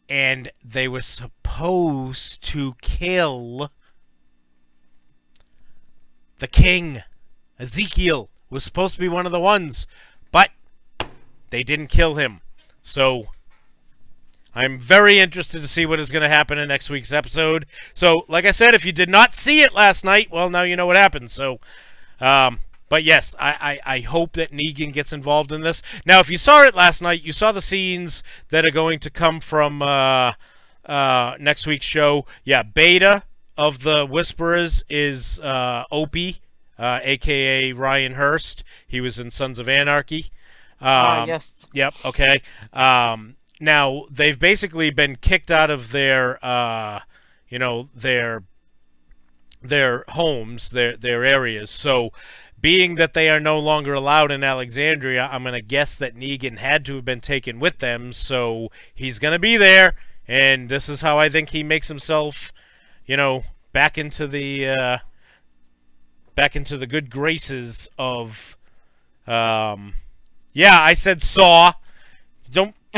and they were supposed to kill the king. Ezekiel was supposed to be one of the ones, but they didn't kill him. So I'm very interested to see what is going to happen in next week's episode. So, like I said, if you did not see it last night, well, now you know what happened. So, but yes, I hope that Negan gets involved in this. Now, if you saw it last night, you saw the scenes that are going to come from next week's show. Yeah, Beta of the Whisperers is Opie, a.k.a. Ryan Hurst. He was in Sons of Anarchy. Yes. Yep, okay. Now, they've basically been kicked out of their homes, their areas. So, being that they are no longer allowed in Alexandria, I'm going to guess that Negan had to have been taken with them. So, he's going to be there, and this is how I think he makes himself, back into the good graces of, yeah, I said Saw.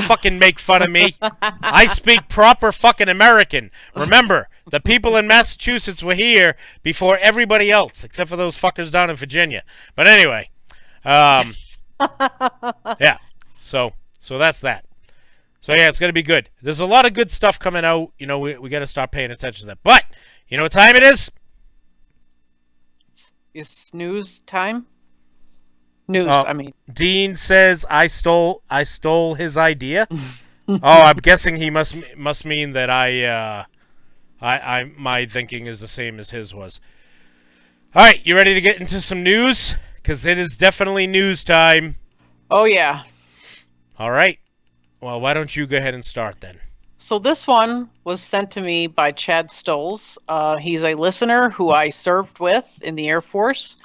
fucking make fun of me. I speak proper fucking American. Remember, the people in Massachusetts were here before everybody else, except for those fuckers down in Virginia. But anyway, yeah. So that's that. So yeah, it's gonna be good. There's a lot of good stuff coming out. You know, we got to start paying attention to that. But you know what time it is? Is snooze time? News, I mean. Dean says I stole his idea. I'm guessing he must mean that my thinking is the same as his was. All right, you ready to get into some news? Because it is definitely news time. Oh yeah. All right. Well, why don't you go ahead and start then? So this one was sent to me by Chad Stoles. He's a listener who I served with in the Air Force,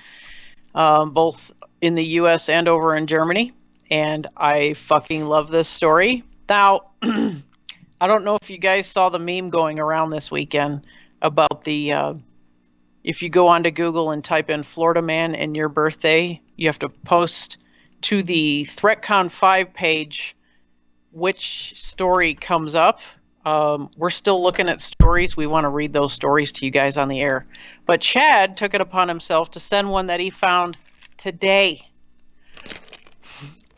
both in the U.S. and over in Germany. And I fucking love this story. Now, I don't know if you guys saw the meme going around this weekend about the, if you go onto Google and type in Florida man and your birthday, you have to post to the Threatcon 5 page which story comes up. We're still looking at stories. We want to read those stories to you guys on the air. But Chad took it upon himself to send one that he found today.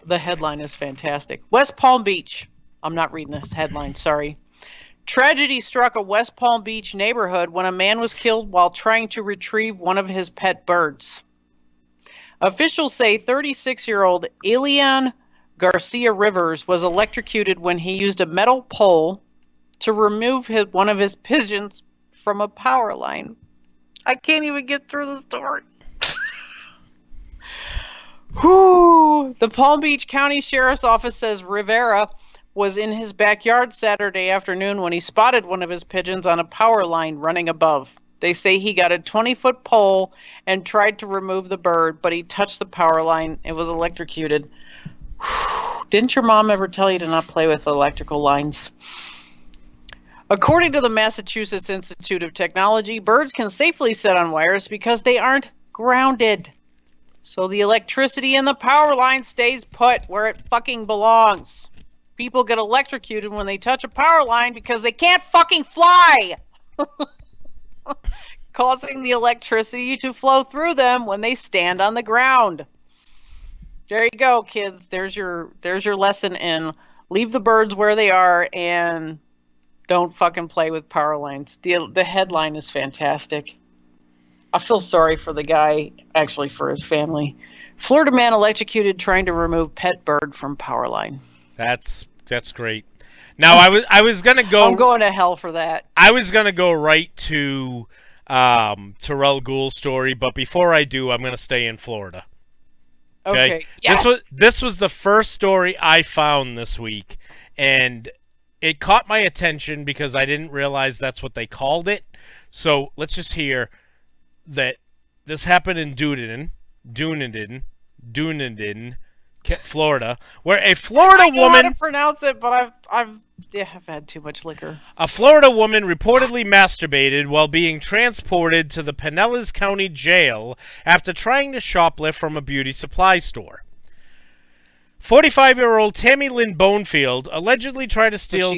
The headline is fantastic. West Palm Beach. I'm not reading this headline, sorry. Tragedy struck a West Palm Beach neighborhood when a man was killed while trying to retrieve one of his pet birds. Officials say 36-year-old Elian Garcia Rivers was electrocuted when he used a metal pole to remove one of his pigeons from a power line. I can't even get through the story. Whew. The Palm Beach County Sheriff's Office says Rivera was in his backyard Saturday afternoon when he spotted one of his pigeons on a power line running above. They say he got a 20-foot pole and tried to remove the bird, but he touched the power line and was electrocuted. Didn't your mom ever tell you to not play with electrical lines? According to the Massachusetts Institute of Technology, birds can safely sit on wires because they aren't grounded. So the electricity in the power line stays put where it fucking belongs. People get electrocuted when they touch a power line because they can't fucking fly. Causing the electricity to flow through them when they stand on the ground. There you go, kids. There's your lesson in leave the birds where they are and don't fucking play with power lines. The headline is fantastic. I feel sorry for the guy, actually for his family. Florida man electrocuted trying to remove pet bird from power line. That's great. Now I was gonna go. I'm going to hell for that. I was gonna go right to Terrell Gould's story, but before I do, I'm gonna stay in Florida. Okay. Yeah. This was the first story I found this week, and it caught my attention because I didn't realize that's what they called it. So let's just hear that this happened in Dunedin, Florida, where a Florida woman. I know how to pronounce it, but I've had too much liquor. A Florida woman reportedly masturbated while being transported to the Pinellas County Jail after trying to shoplift from a beauty supply store. 45-year-old Tammy Lynn Bonefield allegedly tried to steal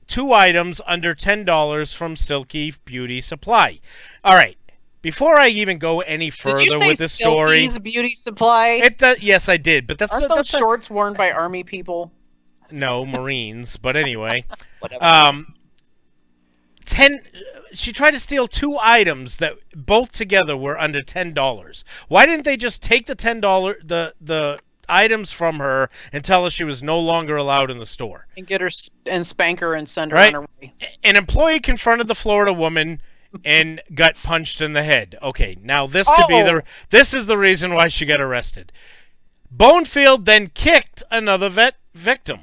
two items under $10 from Silky Beauty Supply. All right. Before I even go any further with this story, Silky's Beauty Supply. Yes, I did, but aren't those shorts worn by Army people? No, Marines. But anyway, whatever. She tried to steal two items that both together were under $10. Why didn't they just take the the items from her and tell her she was no longer allowed in the store and get her and spank her and send her on her way? An employee confronted the Florida woman and got punched in the head. Okay, now this could be this is the reason why she got arrested. Bonefield then kicked another victim.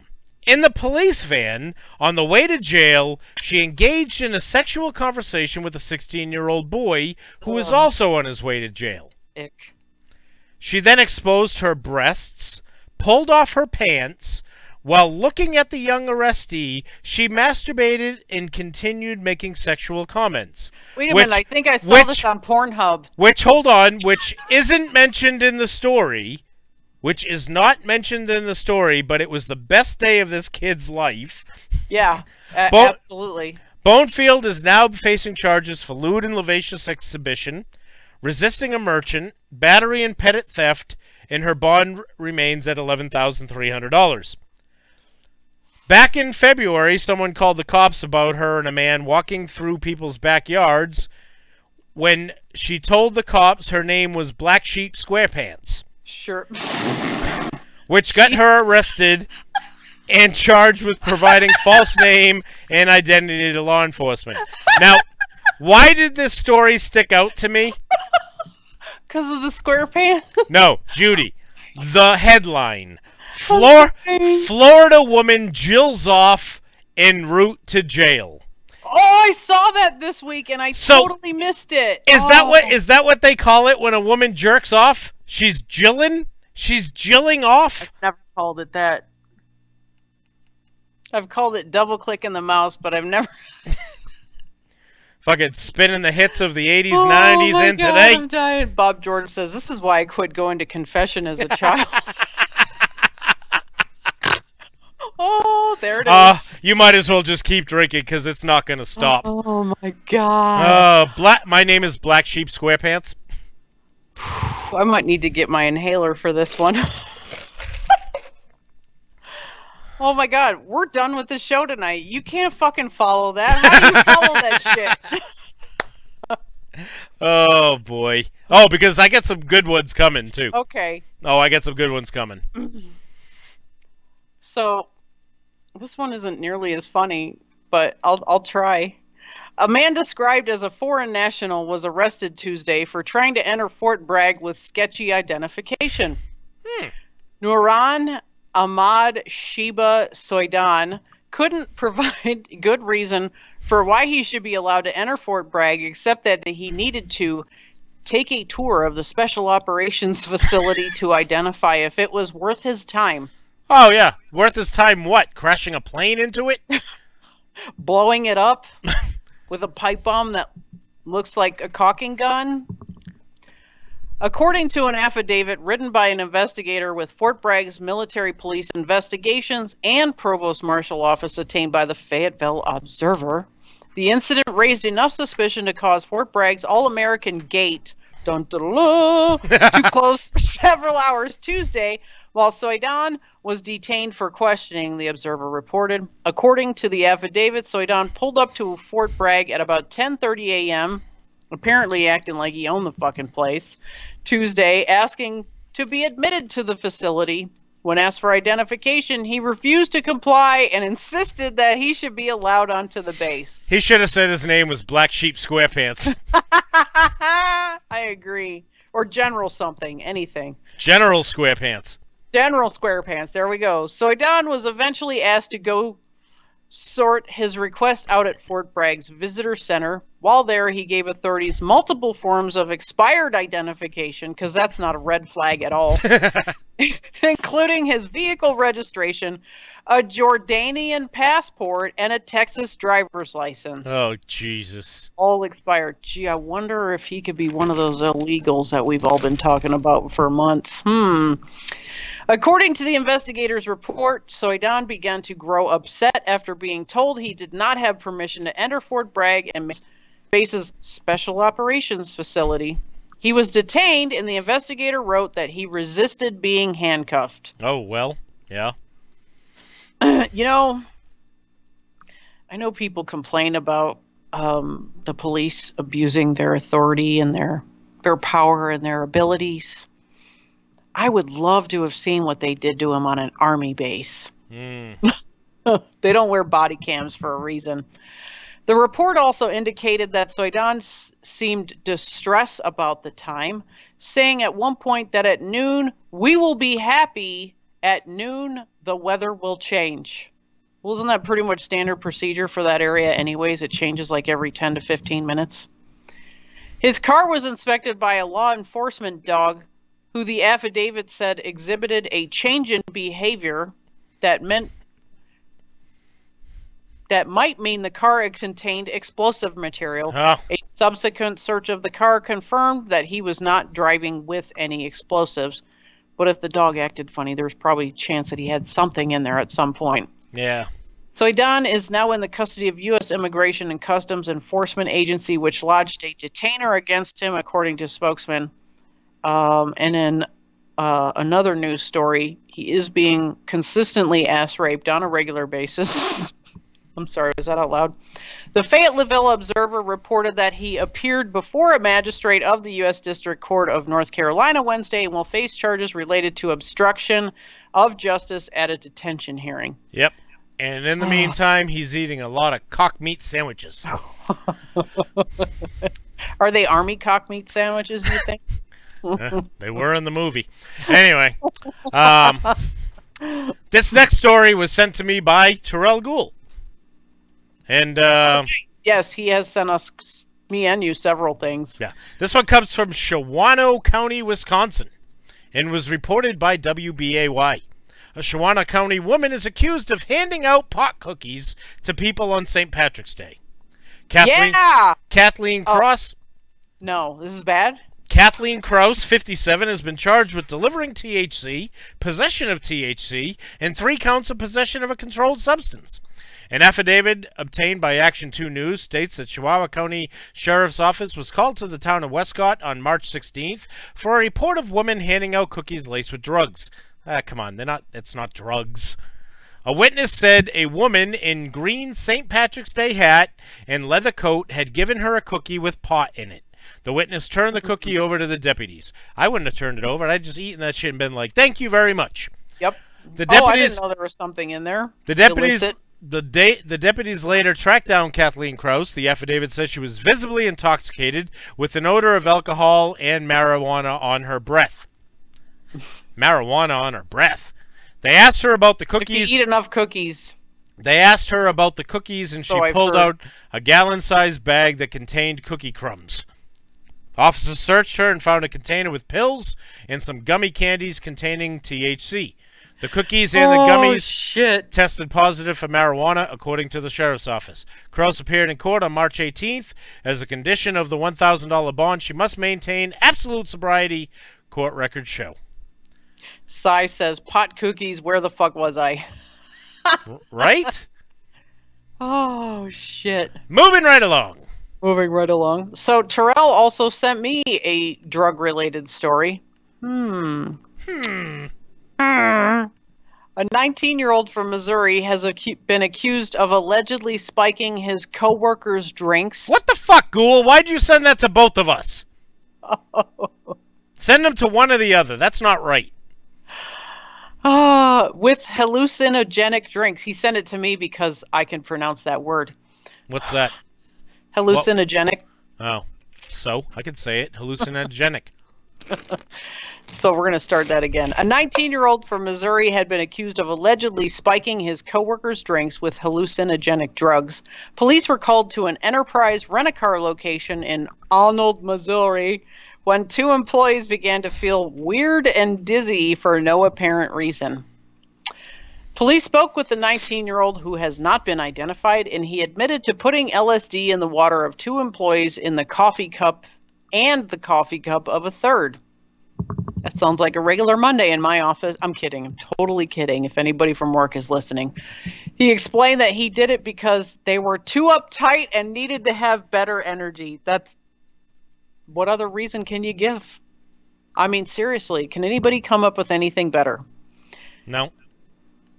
In the police van, on the way to jail, she engaged in a sexual conversation with a 16-year-old boy who was also on his way to jail. Ick. She then exposed her breasts, pulled off her pants. While looking at the young arrestee, she masturbated and continued making sexual comments. Wait a minute, I think I saw this on Pornhub. Which isn't mentioned in the story. which is not mentioned in the story, but it was the best day of this kid's life. Yeah, absolutely. Bonefield is now facing charges for lewd and lascivious exhibition, resisting a merchant, battery and petty theft, and her bond remains at $11,300. Back in February, someone called the cops about her and a man walking through people's backyards when she told the cops her name was Black Sheep Squarepants. Sure. Which got her arrested and charged with providing false name and identity to law enforcement. Now, why did this story stick out to me? Because of the square pants? No, Judy. The headline. Florida woman jills off en route to jail. Oh, I saw that this week and I totally missed it. Is that what they call it when a woman jerks off? She's jilling? She's jilling off? I've never called it that. I've called it double clicking the mouse, but I've never fucking spinning the hits of the 80s, 90s in today. I'm dying. Bob Jordan says, this is why I quit going to confession as a child. Oh, there it is. You might as well just keep drinking because it's not going to stop. Oh, my God. My name is Black Sheep Squarepants. I might need to get my inhaler for this one. Oh, my God. We're done with the show tonight. You can't fucking follow that. How do you follow that shit? Oh, boy. Oh, because I get some good ones coming, too. Okay. Oh, I get some good ones coming. So, this one isn't nearly as funny, but I'll try. A man described as a foreign national was arrested Tuesday for trying to enter Fort Bragg with sketchy identification. Nuran Ahmad Sheba Soidan couldn't provide good reason for why he should be allowed to enter Fort Bragg, except that he needed to take a tour of the Special Operations Facility to identify if it was worth his time. Oh, yeah. Worth his time what? Crashing a plane into it? Blowing it up with a pipe bomb that looks like a caulking gun? According to an affidavit written by an investigator with Fort Bragg's Military Police Investigations and Provost Marshal Office obtained by the Fayetteville Observer, the incident raised enough suspicion to cause Fort Bragg's All-American Gate to close for several hours Tuesday, while Soidan was detained for questioning, the Observer reported. According to the affidavit, Soidan pulled up to Fort Bragg at about 10:30 a.m., apparently acting like he owned the fucking place, Tuesday, asking to be admitted to the facility. When asked for identification, he refused to comply and insisted that he should be allowed onto the base. He should have said his name was Black Sheep Squarepants. I agree. Or General something, anything. General Squarepants. General Squarepants, there we go. Soidan was eventually asked to go sort his request out at Fort Bragg's Visitor Center. While there, he gave authorities multiple forms of expired identification, because that's not a red flag at all, including his vehicle registration, a Jordanian passport, and a Texas driver's license. Oh, Jesus. All expired. Gee, I wonder if he could be one of those illegals that we've all been talking about for months. According to the investigator's report, Soidan began to grow upset after being told he did not have permission to enter Fort Bragg and base's Special Operations Facility. He was detained, and the investigator wrote that he resisted being handcuffed. Oh, well, yeah. You know, I know people complain about the police abusing their authority and their power and their abilities. I would love to have seen what they did to him on an army base. They don't wear body cams for a reason. The report also indicated that Soidan seemed distressed about the time, saying at one point that at noon, we will be happy. At noon, the weather will change. Well, isn't that pretty much standard procedure for that area anyways? It changes like every 10 to 15 minutes. His car was inspected by a law enforcement dog who the affidavit said exhibited a change in behavior that might mean the car contained explosive material. A subsequent search of the car confirmed that he was not driving with any explosives, But if the dog acted funny, there's probably a chance that he had something in there at some point. Yeah. So Don is now in the custody of U.S. Immigration and Customs Enforcement Agency, which lodged a detainer against him, according to spokesman. And in another news story, he is being consistently ass raped on a regular basis. I'm sorry, was that out loud? The Fayetteville Observer reported that he appeared before a magistrate of the U.S. District Court of North Carolina Wednesday and will face charges related to obstruction of justice at a detention hearing. Yep. And in the meantime, he's eating a lot of cock meat sandwiches. Are they army cock meat sandwiches, do you think? They were in the movie. Anyway, this next story was sent to me by Terrell Gould. And yes, he has sent us, me and you, several things. Yeah, this one comes from Shawano County, Wisconsin, and was reported by WBAY. A Shawano County woman is accused of handing out pot cookies to people on St. Patrick's Day. Kathleen Cross. No, this is bad. Kathleen Krause, 57, has been charged with delivering THC, possession of THC, and 3 counts of possession of a controlled substance. An affidavit obtained by Action 2 News states that Chihuahua County Sheriff's Office was called to the town of Westcott on March 16th for a report of women handing out cookies laced with drugs. Come on, it's not drugs. A witness said a woman in green St. Patrick's Day hat and leather coat had given her a cookie with pot in it. The witness turned the cookie over to the deputies. I wouldn't have turned it over. I'd just eaten that shit and been like, "Thank you very much." Yep. The deputies, I didn't know there was something in there. The deputies later tracked down Kathleen Krause. The affidavit says she was visibly intoxicated with an odor of alcohol and marijuana on her breath. Marijuana on her breath. They asked her about the cookies. If you eat enough cookies. They asked her about the cookies, and she pulled out a gallon-sized bag that contained cookie crumbs. Officers searched her and found a container with pills and some gummy candies containing THC. The cookies and the gummies tested positive for marijuana, according to the sheriff's office. Krause appeared in court on March 18th. As a condition of the $1,000 bond, she must maintain absolute sobriety, court records show. Cy says, pot cookies, where the fuck was I? Right? Oh, shit. Moving right along. So Terrell also sent me a drug-related story. A 19-year-old from Missouri has been accused of allegedly spiking his co-workers' drinks. What the fuck, Ghoul? Why'd you send that to both of us? Send them to one or the other. That's not right. With hallucinogenic drinks. He sent it to me because I can pronounce that word. What's that? Hallucinogenic. Oh, so I can say it. Hallucinogenic. So we're going to start that again. A 19-year-old from Missouri had been accused of allegedly spiking his coworkers' drinks with hallucinogenic drugs. Police were called to an Enterprise rent-a-car location in Arnold, Missouri, when 2 employees began to feel weird and dizzy for no apparent reason. Police spoke with the 19-year-old, who has not been identified, and he admitted to putting LSD in the water of 2 employees in the coffee cup and the coffee cup of a third. That sounds like a regular Monday in my office. I'm kidding. I'm totally kidding if anybody from work is listening. He explained that he did it because they were too uptight and needed to have better energy. What other reason can you give? I mean, seriously, can anybody come up with anything better? No.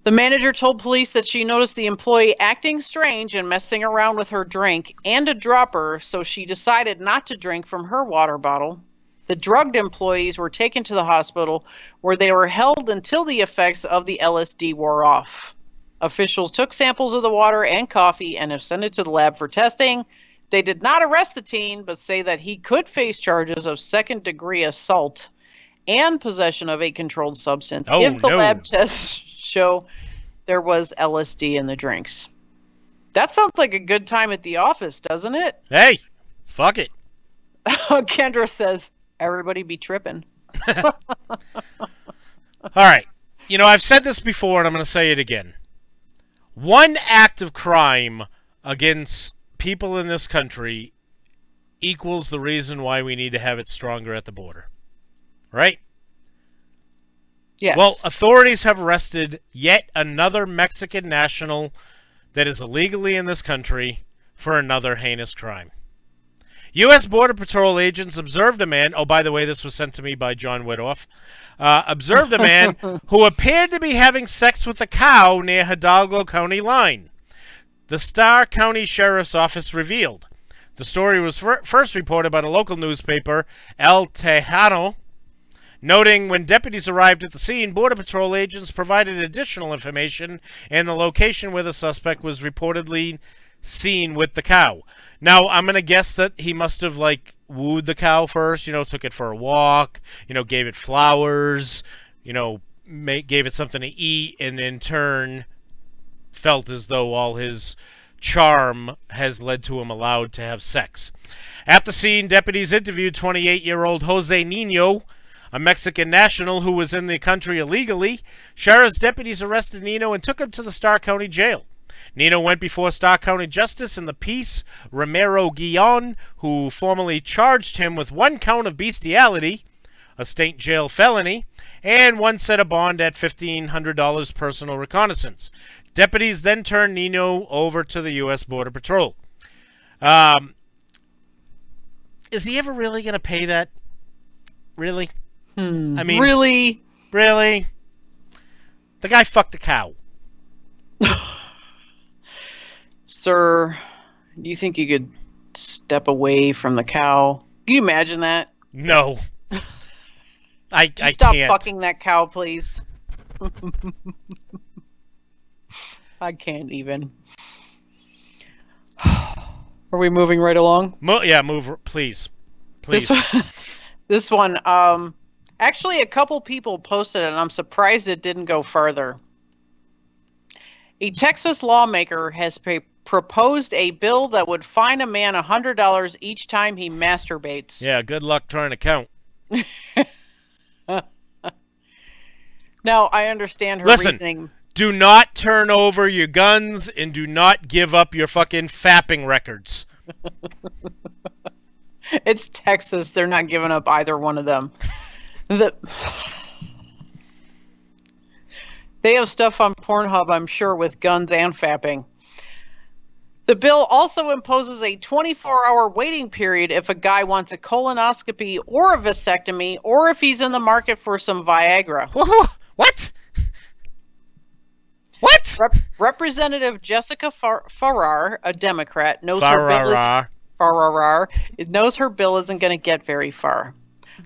The manager told police that she noticed the employee acting strange and messing around with her drink and a dropper, so she decided not to drink from her water bottle. The drugged employees were taken to the hospital, where they were held until the effects of the LSD wore off. Officials took samples of the water and coffee and have sent it to the lab for testing. They did not arrest the teen, but say that he could face charges of second-degree assault and possession of a controlled substance if the lab tests show there was LSD in the drinks. That sounds like a good time at the office, doesn't it? Hey, fuck it. Kendra says, everybody be tripping. All right. You know, I've said this before, and I'm going to say it again. One act of crime against people in this country equals the reason why we need to have it stronger at the border. Right? Yes. Well, authorities have arrested yet another Mexican national that is illegally in this country for another heinous crime. U.S. Border Patrol agents observed a man, oh, by the way, this was sent to me by John Widoff, observed a man who appeared to be having sex with a cow near Hidalgo County line. The Starr County Sheriff's Office revealed. The story was first reported by the local newspaper, El Tejano, noting when deputies arrived at the scene, Border Patrol agents provided additional information and the location where the suspect was reportedly seen with the cow. Now, I'm going to guess that he must have, like, wooed the cow first, you know, took it for a walk, you know, gave it flowers, you know, gave it something to eat, and in turn felt as though all his charm has led to him allowed to have sex. At the scene, deputies interviewed 28-year-old Jose Nino, a Mexican national who was in the country illegally. Sheriff's deputies arrested Nino and took him to the Starr County Jail. Nino went before Starr County Justice in the peace, Romero Guillon, who formally charged him with 1 count of bestiality, a state jail felony, and 1 set of bond at $1,500 personal reconnaissance. Deputies then turned Nino over to the U.S. Border Patrol. Is he ever really going to pay that? Really? I mean, really? Really? The guy fucked a cow. Sir, do you think you could step away from the cow? Can you imagine that? No. I Stop can't. fucking that cow, please. I can't even. Are we moving right along? Yeah, move, please. Please. This one, actually a couple people posted it, and I'm surprised it didn't go further. A Texas lawmaker has proposed a bill that would fine a man $100 each time he masturbates. Yeah, good luck trying to count. Now, I understand her Listen, reasoning. Do not turn over your guns and do not give up your fucking fapping records. It's Texas. They're not giving up either one of them. They have stuff on Pornhub, I'm sure, with guns and fapping. The bill also imposes a 24-hour waiting period if a guy wants a colonoscopy or a vasectomy, or if he's in the market for some Viagra. What? What? Representative Jessica Farrar, a Democrat, knows her bill isn't going to get very far.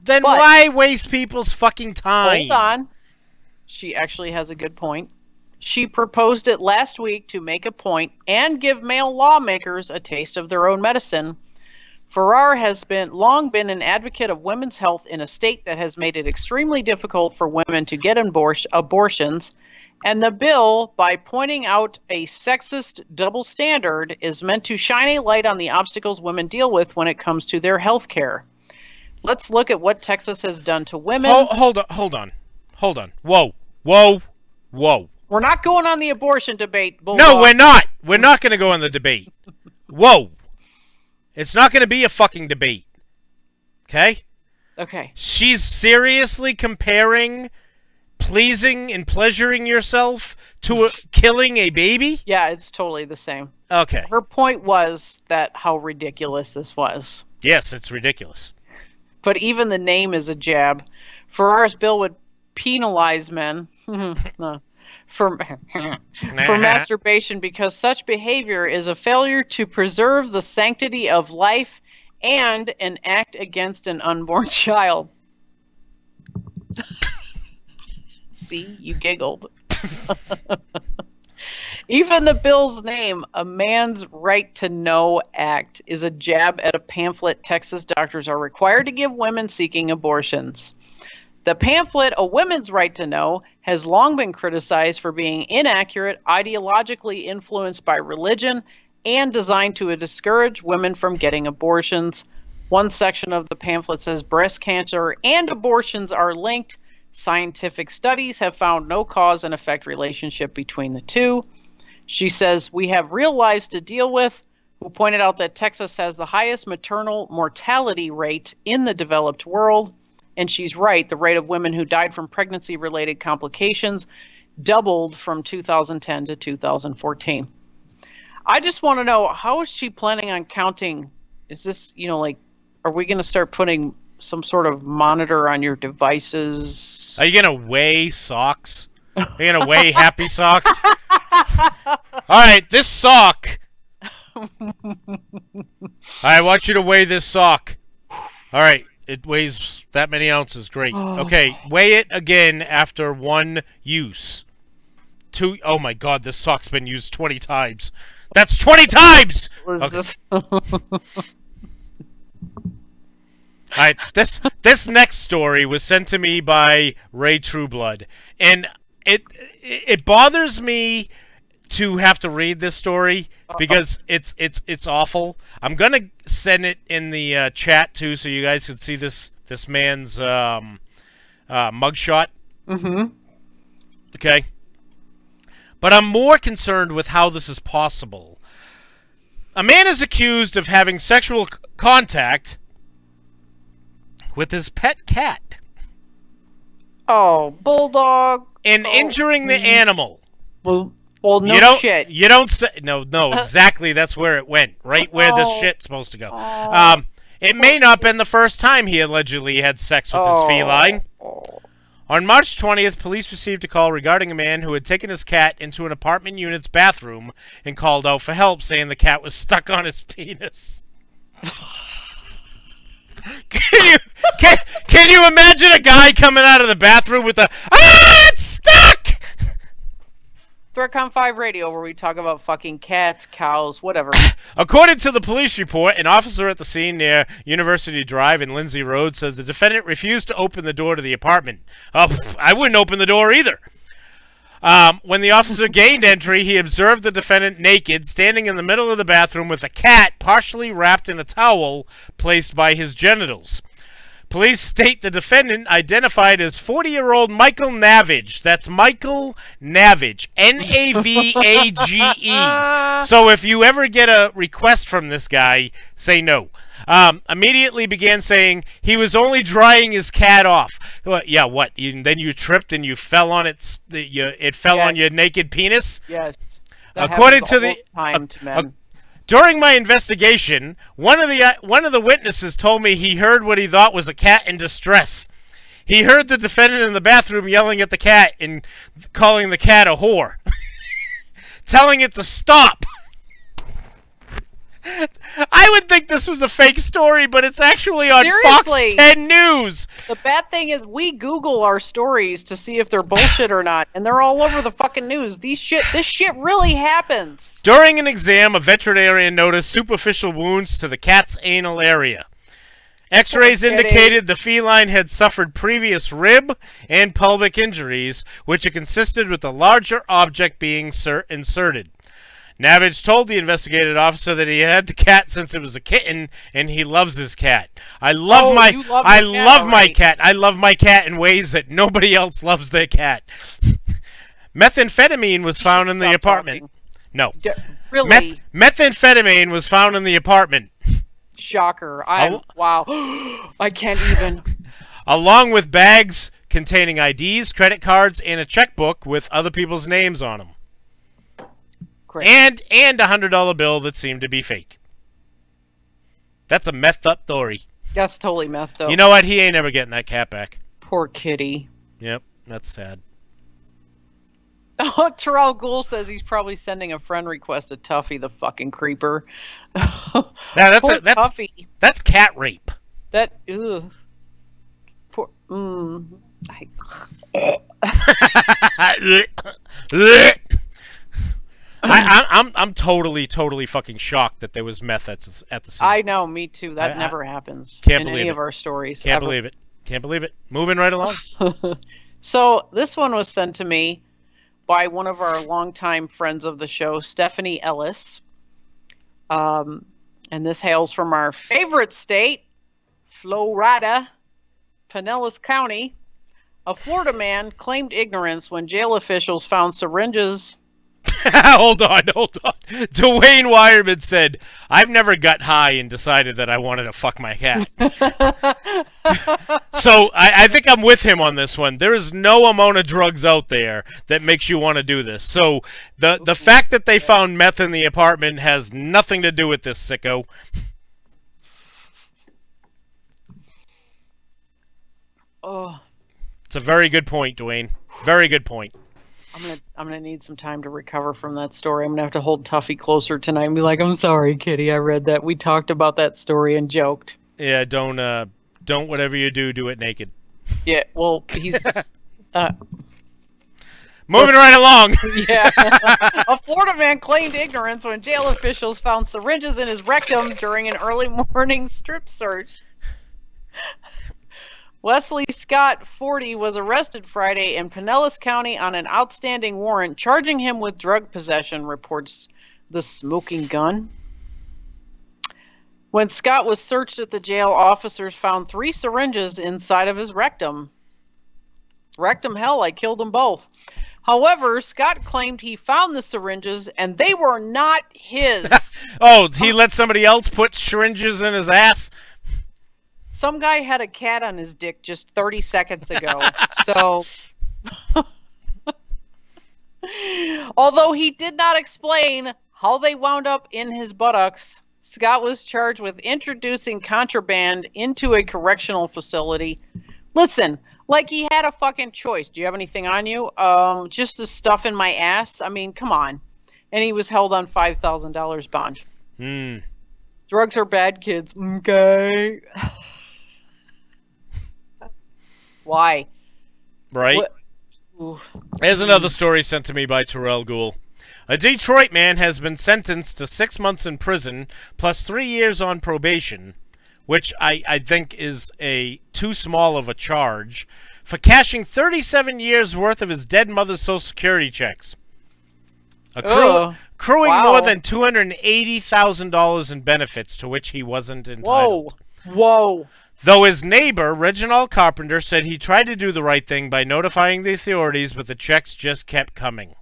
Then But- why waste people's fucking time? Hold on. She actually has a good point. She proposed it last week to make a point and give male lawmakers a taste of their own medicine. Farrar has long been an advocate of women's health in a state that has made it extremely difficult for women to get abortions. And the bill, by pointing out a sexist double standard, is meant to shine a light on the obstacles women deal with when it comes to their health care. Let's look at what Texas has done to women. Hold on. Whoa. We're not going on the abortion debate, Bulldog. No, we're not. We're not going to go on the debate. Whoa. It's not going to be a fucking debate. Okay? Okay. She's seriously comparing pleasing and pleasuring yourself to killing a baby? Yeah, it's totally the same. Okay. Her point was that how ridiculous this was. Yes, it's ridiculous. But even the name is a jab. Farrar's bill would penalize men for masturbation because such behavior is a failure to preserve the sanctity of life and an act against an unborn child. See, you giggled. Even the bill's name, A Man's Right to Know Act, is a jab at a pamphlet Texas doctors are required to give women seeking abortions. The pamphlet, A Woman's Right to Know, has long been criticized for being inaccurate, ideologically influenced by religion, and designed to discourage women from getting abortions. One section of the pamphlet says breast cancer and abortions are linked. Scientific studies have found no cause and effect relationship between the two. She says, we have real lives to deal with, who pointed out that Texas has the highest maternal mortality rate in the developed world. And she's right. The rate of women who died from pregnancy-related complications doubled from 2010 to 2014. I just want to know, how is she planning on counting? Is this, like, are we going to start putting some sort of monitor on your devices? Are you going to weigh socks? Are you going to weigh happy socks? All right, this sock. I want you to weigh this sock. All right, it weighs that many ounces. Great. Okay, weigh it again after one use. Oh my God, this sock's been used 20 times. That's 20 times! Okay. All right, this next story was sent to me by Ray Trueblood, and it bothers me to have to read this story because it's awful. I'm gonna send it in the chat too, so you guys can see this man's mugshot. Mm-hmm. Okay. But I'm more concerned with how this is possible. A man is accused of having sexual contact with his pet cat. Oh, bulldog. And injuring the animal. Well, no shit. You don't say... No, exactly. That's where it went. Right where the shit's supposed to go. It may not have been the first time he allegedly had sex with his feline. On March 20th, police received a call regarding a man who had taken his cat into an apartment unit's bathroom and called out for help, saying the cat was stuck on his penis. Can you imagine a guy coming out of the bathroom with it's stuck? Threatcon 5 Radio, where we talk about fucking cats, cows, whatever. According to the police report, an officer at the scene near University Drive and Lindsay Road says the defendant refused to open the door to the apartment. I wouldn't open the door either. When the officer gained entry, he observed the defendant naked, standing in the middle of the bathroom with a cat partially wrapped in a towel placed by his genitals. Police state the defendant, identified as 40-year-old Michael Navage. That's Michael Navage. N-A-V-A-G-E. So if you ever get a request from this guy, say no. Immediately began saying he was only drying his cat off. Well, yeah, what? Then you tripped and you fell on it fell on your naked penis? Yes. According to the... During my investigation, one of the witnesses told me he heard what he thought was a cat in distress. He heard the defendant in the bathroom yelling at the cat and calling the cat a whore, telling it to stop. I would think this was a fake story, but it's actually on Fox 10 News. The bad thing is we Google our stories to see if they're bullshit or not, and they're all over the fucking news. This shit really happens. During an exam, a veterinarian noticed superficial wounds to the cat's anal area. X-rays indicated the feline had suffered previous rib and pelvic injuries, which had consisted with a larger object being inserted. Navage told the investigated officer that he had the cat since it was a kitten, and he loves his cat. I love my cat. I love my cat in ways that nobody else loves their cat. Methamphetamine was found in the apartment. No. Really? Methamphetamine was found in the apartment. Shocker. Wow. I can't even. Along with bags containing IDs, credit cards, and a checkbook with other people's names on them. Great. And a $100 bill that seemed to be fake. That's a methed up story. That's totally methed up. You know what? He ain't ever getting that cat back. Poor kitty. Yep, that's sad. Oh, Terrell Gould says he's probably sending a friend request to Tuffy, the fucking creeper. Yeah, Tuffy. That's cat rape. That poor. I'm totally fucking shocked that there was meth at the scene. I know, me too. That never happens in any of our stories. Can't believe it. Can't believe it. Moving right along. So this one was sent to me by one of our longtime friends of the show, Stephanie Ellis. And this hails from our favorite state, Florida, Pinellas County. A Florida man claimed ignorance when jail officials found syringes Hold on. Dwayne Wireman said, I've never got high and decided that I wanted to fuck my cat. So I think I'm with him on this one. There is no amount of drugs out there that makes you want to do this. So the fact that they found meth in the apartment has nothing to do with this, sicko. Oh. It's a very good point, Dwayne. Very good point. I'm gonna need some time to recover from that story. I'm gonna have to hold Tuffy closer tonight and be like, I'm sorry, Kitty, I read that. We talked about that story and joked. Yeah, don't whatever you do, do it naked. Yeah, well, he's moving right along. Yeah. A Florida man claimed ignorance when jail officials found syringes in his rectum during an early morning strip search. Wesley Scott, 40, was arrested Friday in Pinellas County on an outstanding warrant charging him with drug possession, reports The Smoking Gun. When Scott was searched at the jail, officers found 3 syringes inside of his rectum. Rectum hell, I killed them both. However, Scott claimed he found the syringes and they were not his. Oh, he let somebody else put syringes in his ass? Some guy had a cat on his dick just 30 seconds ago. So, although he did not explain how they wound up in his buttocks, Scott was charged with introducing contraband into a correctional facility. Listen, like he had a fucking choice. Do you have anything on you? Just the stuff in my ass? I mean, come on. And he was held on $5,000 bond. Drugs are bad, kids. Okay. Why? Right? Here's another story sent to me by Terrell Gould. A Detroit man has been sentenced to 6 months in prison plus 3 years on probation, which I think is too small of a charge, for cashing 37 years worth of his dead mother's Social Security checks. Accruing more than $280,000 in benefits to which he wasn't entitled. Whoa. Though his neighbor, Reginald Carpenter, said he tried to do the right thing by notifying the authorities, but the checks just kept coming.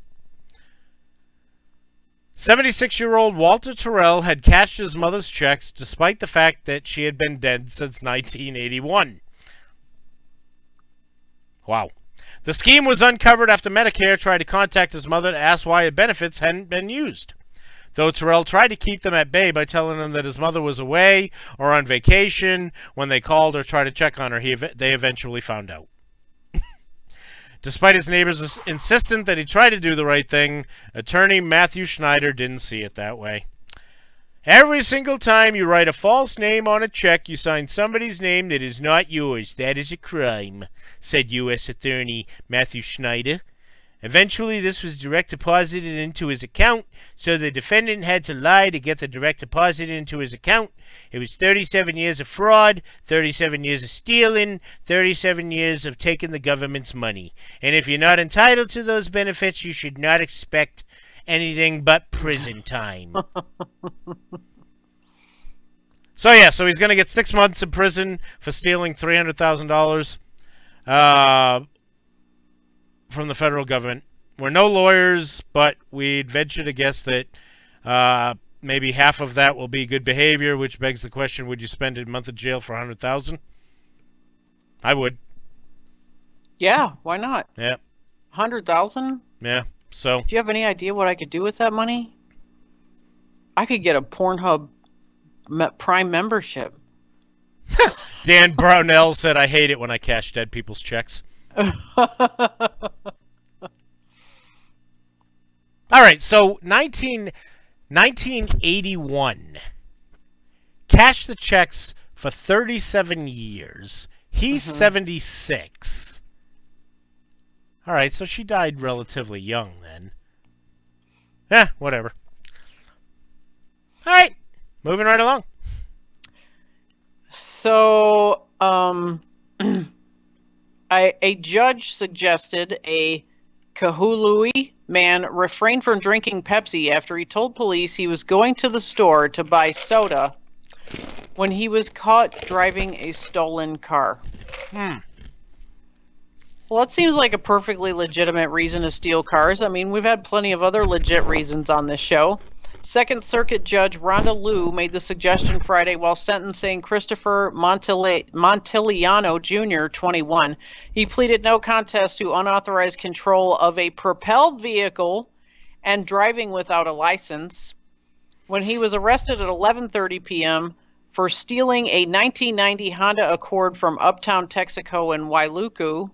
76-year-old Walter Terrell had cashed his mother's checks despite the fact that she had been dead since 1981. Wow. The scheme was uncovered after Medicare tried to contact his mother to ask why her benefits hadn't been used. Though Terrell tried to keep them at bay by telling them that his mother was away or on vacation, when they called or tried to check on her, they eventually found out. Despite his neighbors' insistence that he tried to do the right thing, attorney Matthew Schneider didn't see it that way. Every single time you write a false name on a check, you sign somebody's name that is not yours. That is a crime, said U.S. Attorney Matthew Schneider. Eventually, this was direct deposited into his account, so the defendant had to lie to get the direct deposit into his account. It was 37 years of fraud, 37 years of stealing, 37 years of taking the government's money. And if you're not entitled to those benefits, you should not expect anything but prison time. So he's going to get 6 months in prison for stealing $300,000. From the federal government. We're no lawyers, but we'd venture to guess that maybe half of that will be good behavior, which begs the question, would you spend a month in jail for $100,000? I would. Yeah, why not? Yeah. 100,000? Yeah, so. Do you have any idea what I could do with that money? I could get a Pornhub Prime membership. Dan Brownell said, I hate it when I cash dead people's checks. All right, so 1981. Cashed the checks for 37 years. He's 76. All right, so she died relatively young then. Whatever. All right, moving right along. So, a judge suggested a Kahului man refrain from drinking Pepsi after he told police he was going to the store to buy soda when he was caught driving a stolen car. Well, it seems like a perfectly legitimate reason to steal cars. I mean, we've had plenty of other legit reasons on this show. Second Circuit Judge Rhonda Liu made the suggestion Friday while sentencing Christopher Montiliano Jr., 21. He pleaded no contest to unauthorized control of a propelled vehicle and driving without a license when he was arrested at 11:30 p.m. for stealing a 1990 Honda Accord from Uptown Texaco in Wailuku.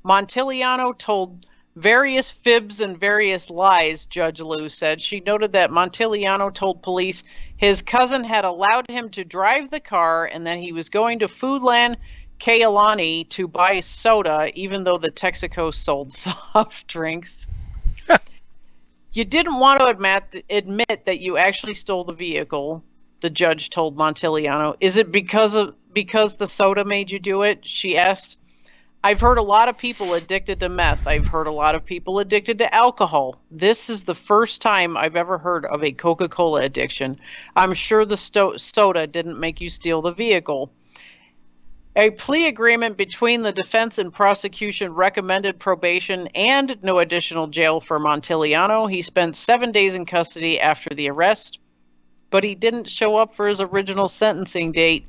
Montiliano told various fibs and various lies, Judge Liu said. She noted that Montiliano told police his cousin had allowed him to drive the car and that he was going to Foodland Kailani to buy soda, even though the Texaco sold soft drinks. You didn't want to admit that you actually stole the vehicle, the judge told Montiliano. Is it because the soda made you do it? She asked. I've heard a lot of people addicted to meth. I've heard a lot of people addicted to alcohol. This is the first time I've ever heard of a Coca-Cola addiction. I'm sure the soda didn't make you steal the vehicle. A plea agreement between the defense and prosecution recommended probation and no additional jail for Montiliano. He spent 7 days in custody after the arrest, but he didn't show up for his original sentencing date,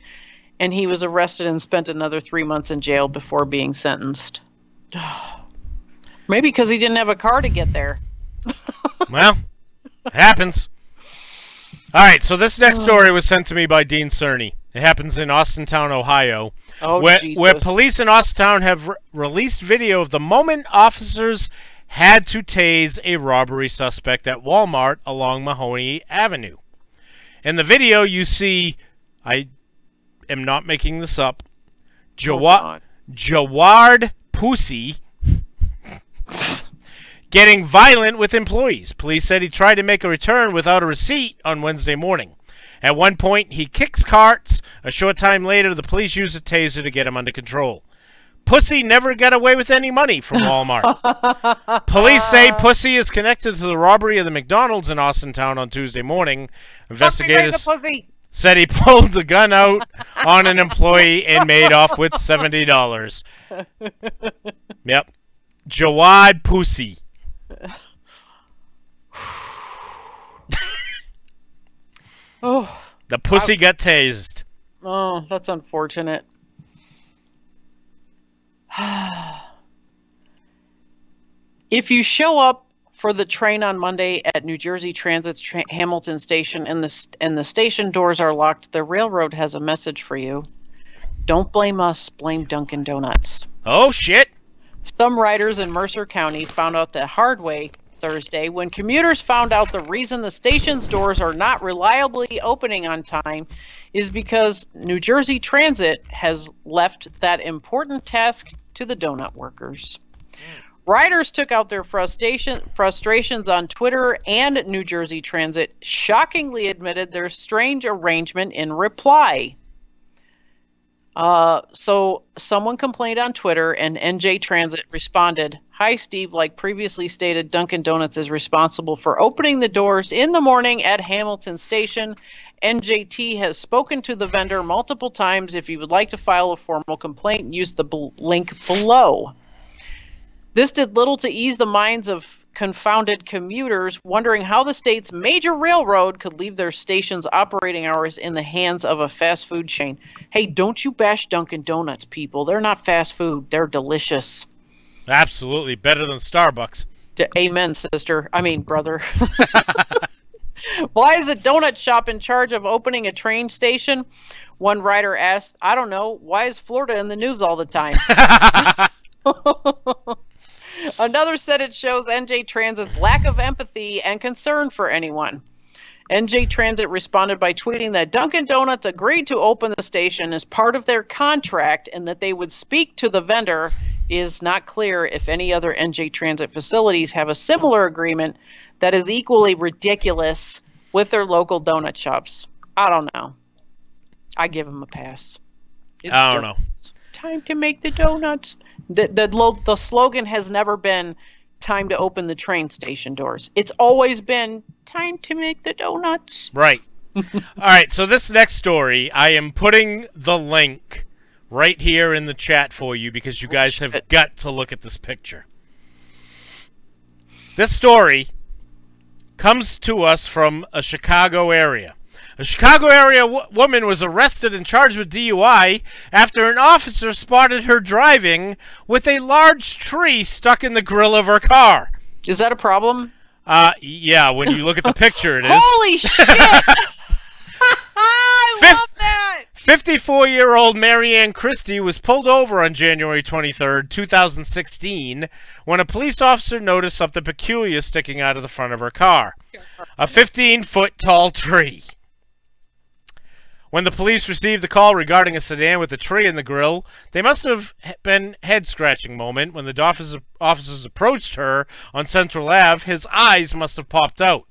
and he was arrested and spent another 3 months in jail before being sentenced. Maybe because he didn't have a car to get there. Well, it happens. All right, so this next story was sent to me by Dean Cerny. It happens in Austintown, Ohio, where police in Austintown have released video of the moment officers had to tase a robbery suspect at Walmart along Mahoney Avenue. In the video, you see, I am not making this up, Jawad Pussy getting violent with employees. Police said he tried to make a return without a receipt on Wednesday morning. At one point, he kicks carts. A short time later, the police used a taser to get him under control. Pussy never got away with any money from Walmart. Police say Pussy is connected to the robbery of the McDonald's in Austintown on Tuesday morning. Investigators said he pulled the gun out on an employee and made off with $70. Yep. Jawad Pussy. Oh, the pussy got tased. Oh, that's unfortunate. If you show up for the train on Monday at New Jersey Transit's Hamilton Station and the station doors are locked, the railroad has a message for you. Don't blame us, blame Dunkin' Donuts. Oh, shit. Some riders in Mercer County found out the hard way Thursday when commuters found out the reason the station's doors are not reliably opening on time is because New Jersey Transit has left that important task to the donut workers. Riders took out their frustrations on Twitter, and New Jersey Transit shockingly admitted their strange arrangement in reply. So someone complained on Twitter, and NJ Transit responded, "Hi, Steve. Like previously stated, Dunkin' Donuts is responsible for opening the doors in the morning at Hamilton Station. NJT has spoken to the vendor multiple times. If you would like to file a formal complaint, use the link below." This did little to ease the minds of confounded commuters, wondering how the state's major railroad could leave their station's operating hours in the hands of a fast food chain. Hey, don't you bash Dunkin' Donuts, people. They're not fast food. They're delicious. Absolutely. Better than Starbucks. Amen, sister. I mean, brother. Why is a donut shop in charge of opening a train station? One writer asked, I don't know. Why is Florida in the news all the time? Another said it shows NJ Transit's lack of empathy and concern for anyone. NJ Transit responded by tweeting that Dunkin' Donuts agreed to open the station as part of their contract and that they would speak to the vendor. It is not clear if any other NJ Transit facilities have a similar agreement that is equally ridiculous with their local donut shops. I don't know. I give them a pass. I don't know. Time to make the donuts. The slogan has never been time to open the train station doors. It's always been time to make the donuts. Right. All right, so this next story, I am putting the link right here in the chat for you because you guys have got to look at this picture. This story comes to us from a Chicago area. A Chicago area woman was arrested and charged with DUI after an officer spotted her driving with a large tree stuck in the grill of her car. Is that a problem? Yeah, when you look at the picture, it is. Holy shit! I love that! 54-year-old Marianne Christie was pulled over on January 23rd, 2016, when a police officer noticed something peculiar sticking out of the front of her car. A 15-foot tall tree. When the police received the call regarding a sedan with a tree in the grill, they must have been head-scratching moment. When the officers approached her on Central Ave, his eyes must have popped out.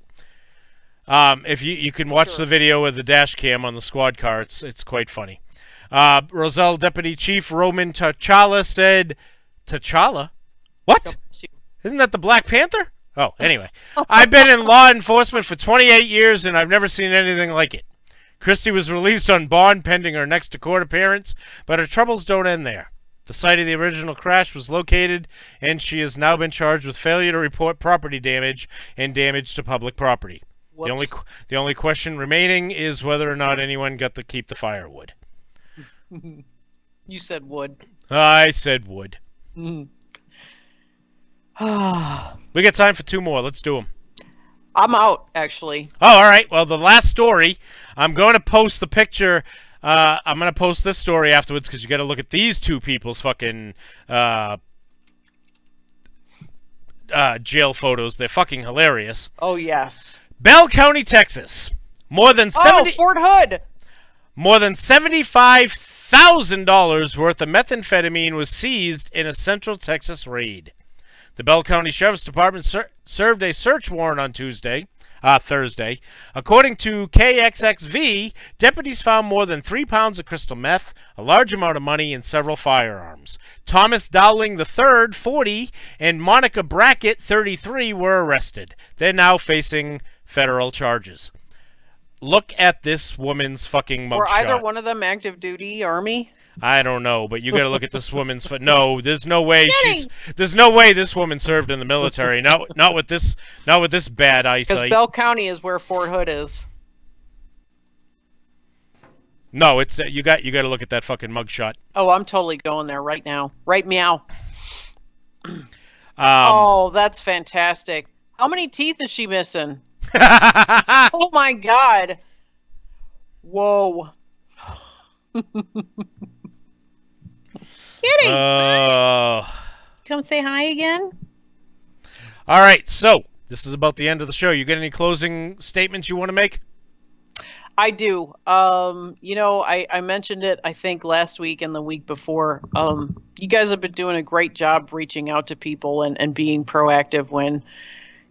If you can watch the video of the dash cam on the squad car, it's quite funny. Roselle Deputy Chief Roman T'Challa said, T'Challa? What? Isn't that the Black Panther? Oh, anyway. I've been in law enforcement for 28 years, and I've never seen anything like it. Christie was released on bond pending her next court appearance, but her troubles don't end there. The site of the original crash was located, and she has now been charged with failure to report property damage and damage to public property. The only question remaining is whether or not anyone got to keep the firewood. You said wood. I said wood. We got time for 2 more. Let's do them. I'm out, actually. Oh, all right. Well, the last story, I'm going to post the picture. I'm going to post this story afterwards because you got to look at these 2 people's fucking jail photos. They're fucking hilarious. Oh, yes. Bell County, Texas. More than Fort Hood. More than $75,000 worth of methamphetamine was seized in a Central Texas raid. The Bell County Sheriff's Department served a search warrant on Thursday. According to KXXV, deputies found more than 3 pounds of crystal meth, a large amount of money, and several firearms. Thomas Dowling III, 40, and Monica Brackett, 33, were arrested. They're now facing federal charges. Look at this woman's fucking mugshot. Were either one of them active duty Army? I don't know, but you got to look at this woman's foot. No, there's no way there's no way this woman served in the military. Not with this bad eyesight. Because Bell County is where Fort Hood is. No, it's you got to look at that fucking mugshot. Oh, I'm totally going there right now. Right meow. Oh, that's fantastic. How many teeth is she missing? Oh my god. Whoa. Kitty! Come say hi again? All right, so this is about the end of the show. You got any closing statements you want to make? I do. You know, I mentioned it, I think, last week and the week before. You guys have been doing a great job reaching out to people and being proactive when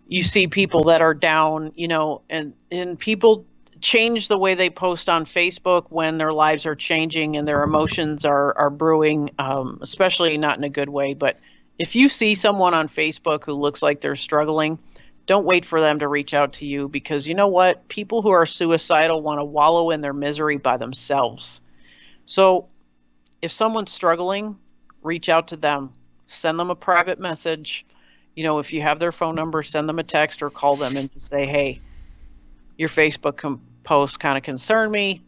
you see people that are down, you know, and people change the way they post on Facebook when their lives are changing and their emotions are brewing, especially not in a good way. But if you see someone on Facebook who looks like they're struggling, don't wait for them to reach out to you, because you know what? People who are suicidal want to wallow in their misery by themselves. So if someone's struggling, reach out to them, send them a private message. You know, if you have their phone number, send them a text or call them and just say, hey, your Facebook post kind of concerned me.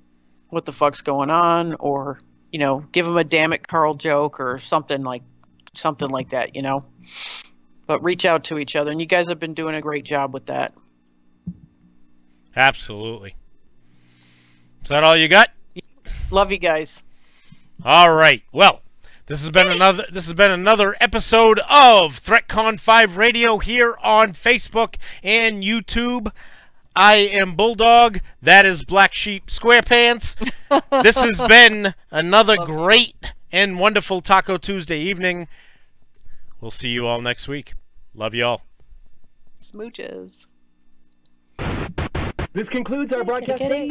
What the fuck's going on? Or, you know, give them a damn it Carl joke or something like that, you know. But reach out to each other, and you guys have been doing a great job with that. Absolutely. Is that all you got? Love you guys. All right. Well, this has been another episode of Threatcon 5 Radio here on Facebook and YouTube. I am Bulldog. That is Black Sheep SquarePants. This has been another great and wonderful Taco Tuesday evening. We'll see you all next week. Love you all. Smooches. This concludes our broadcast day.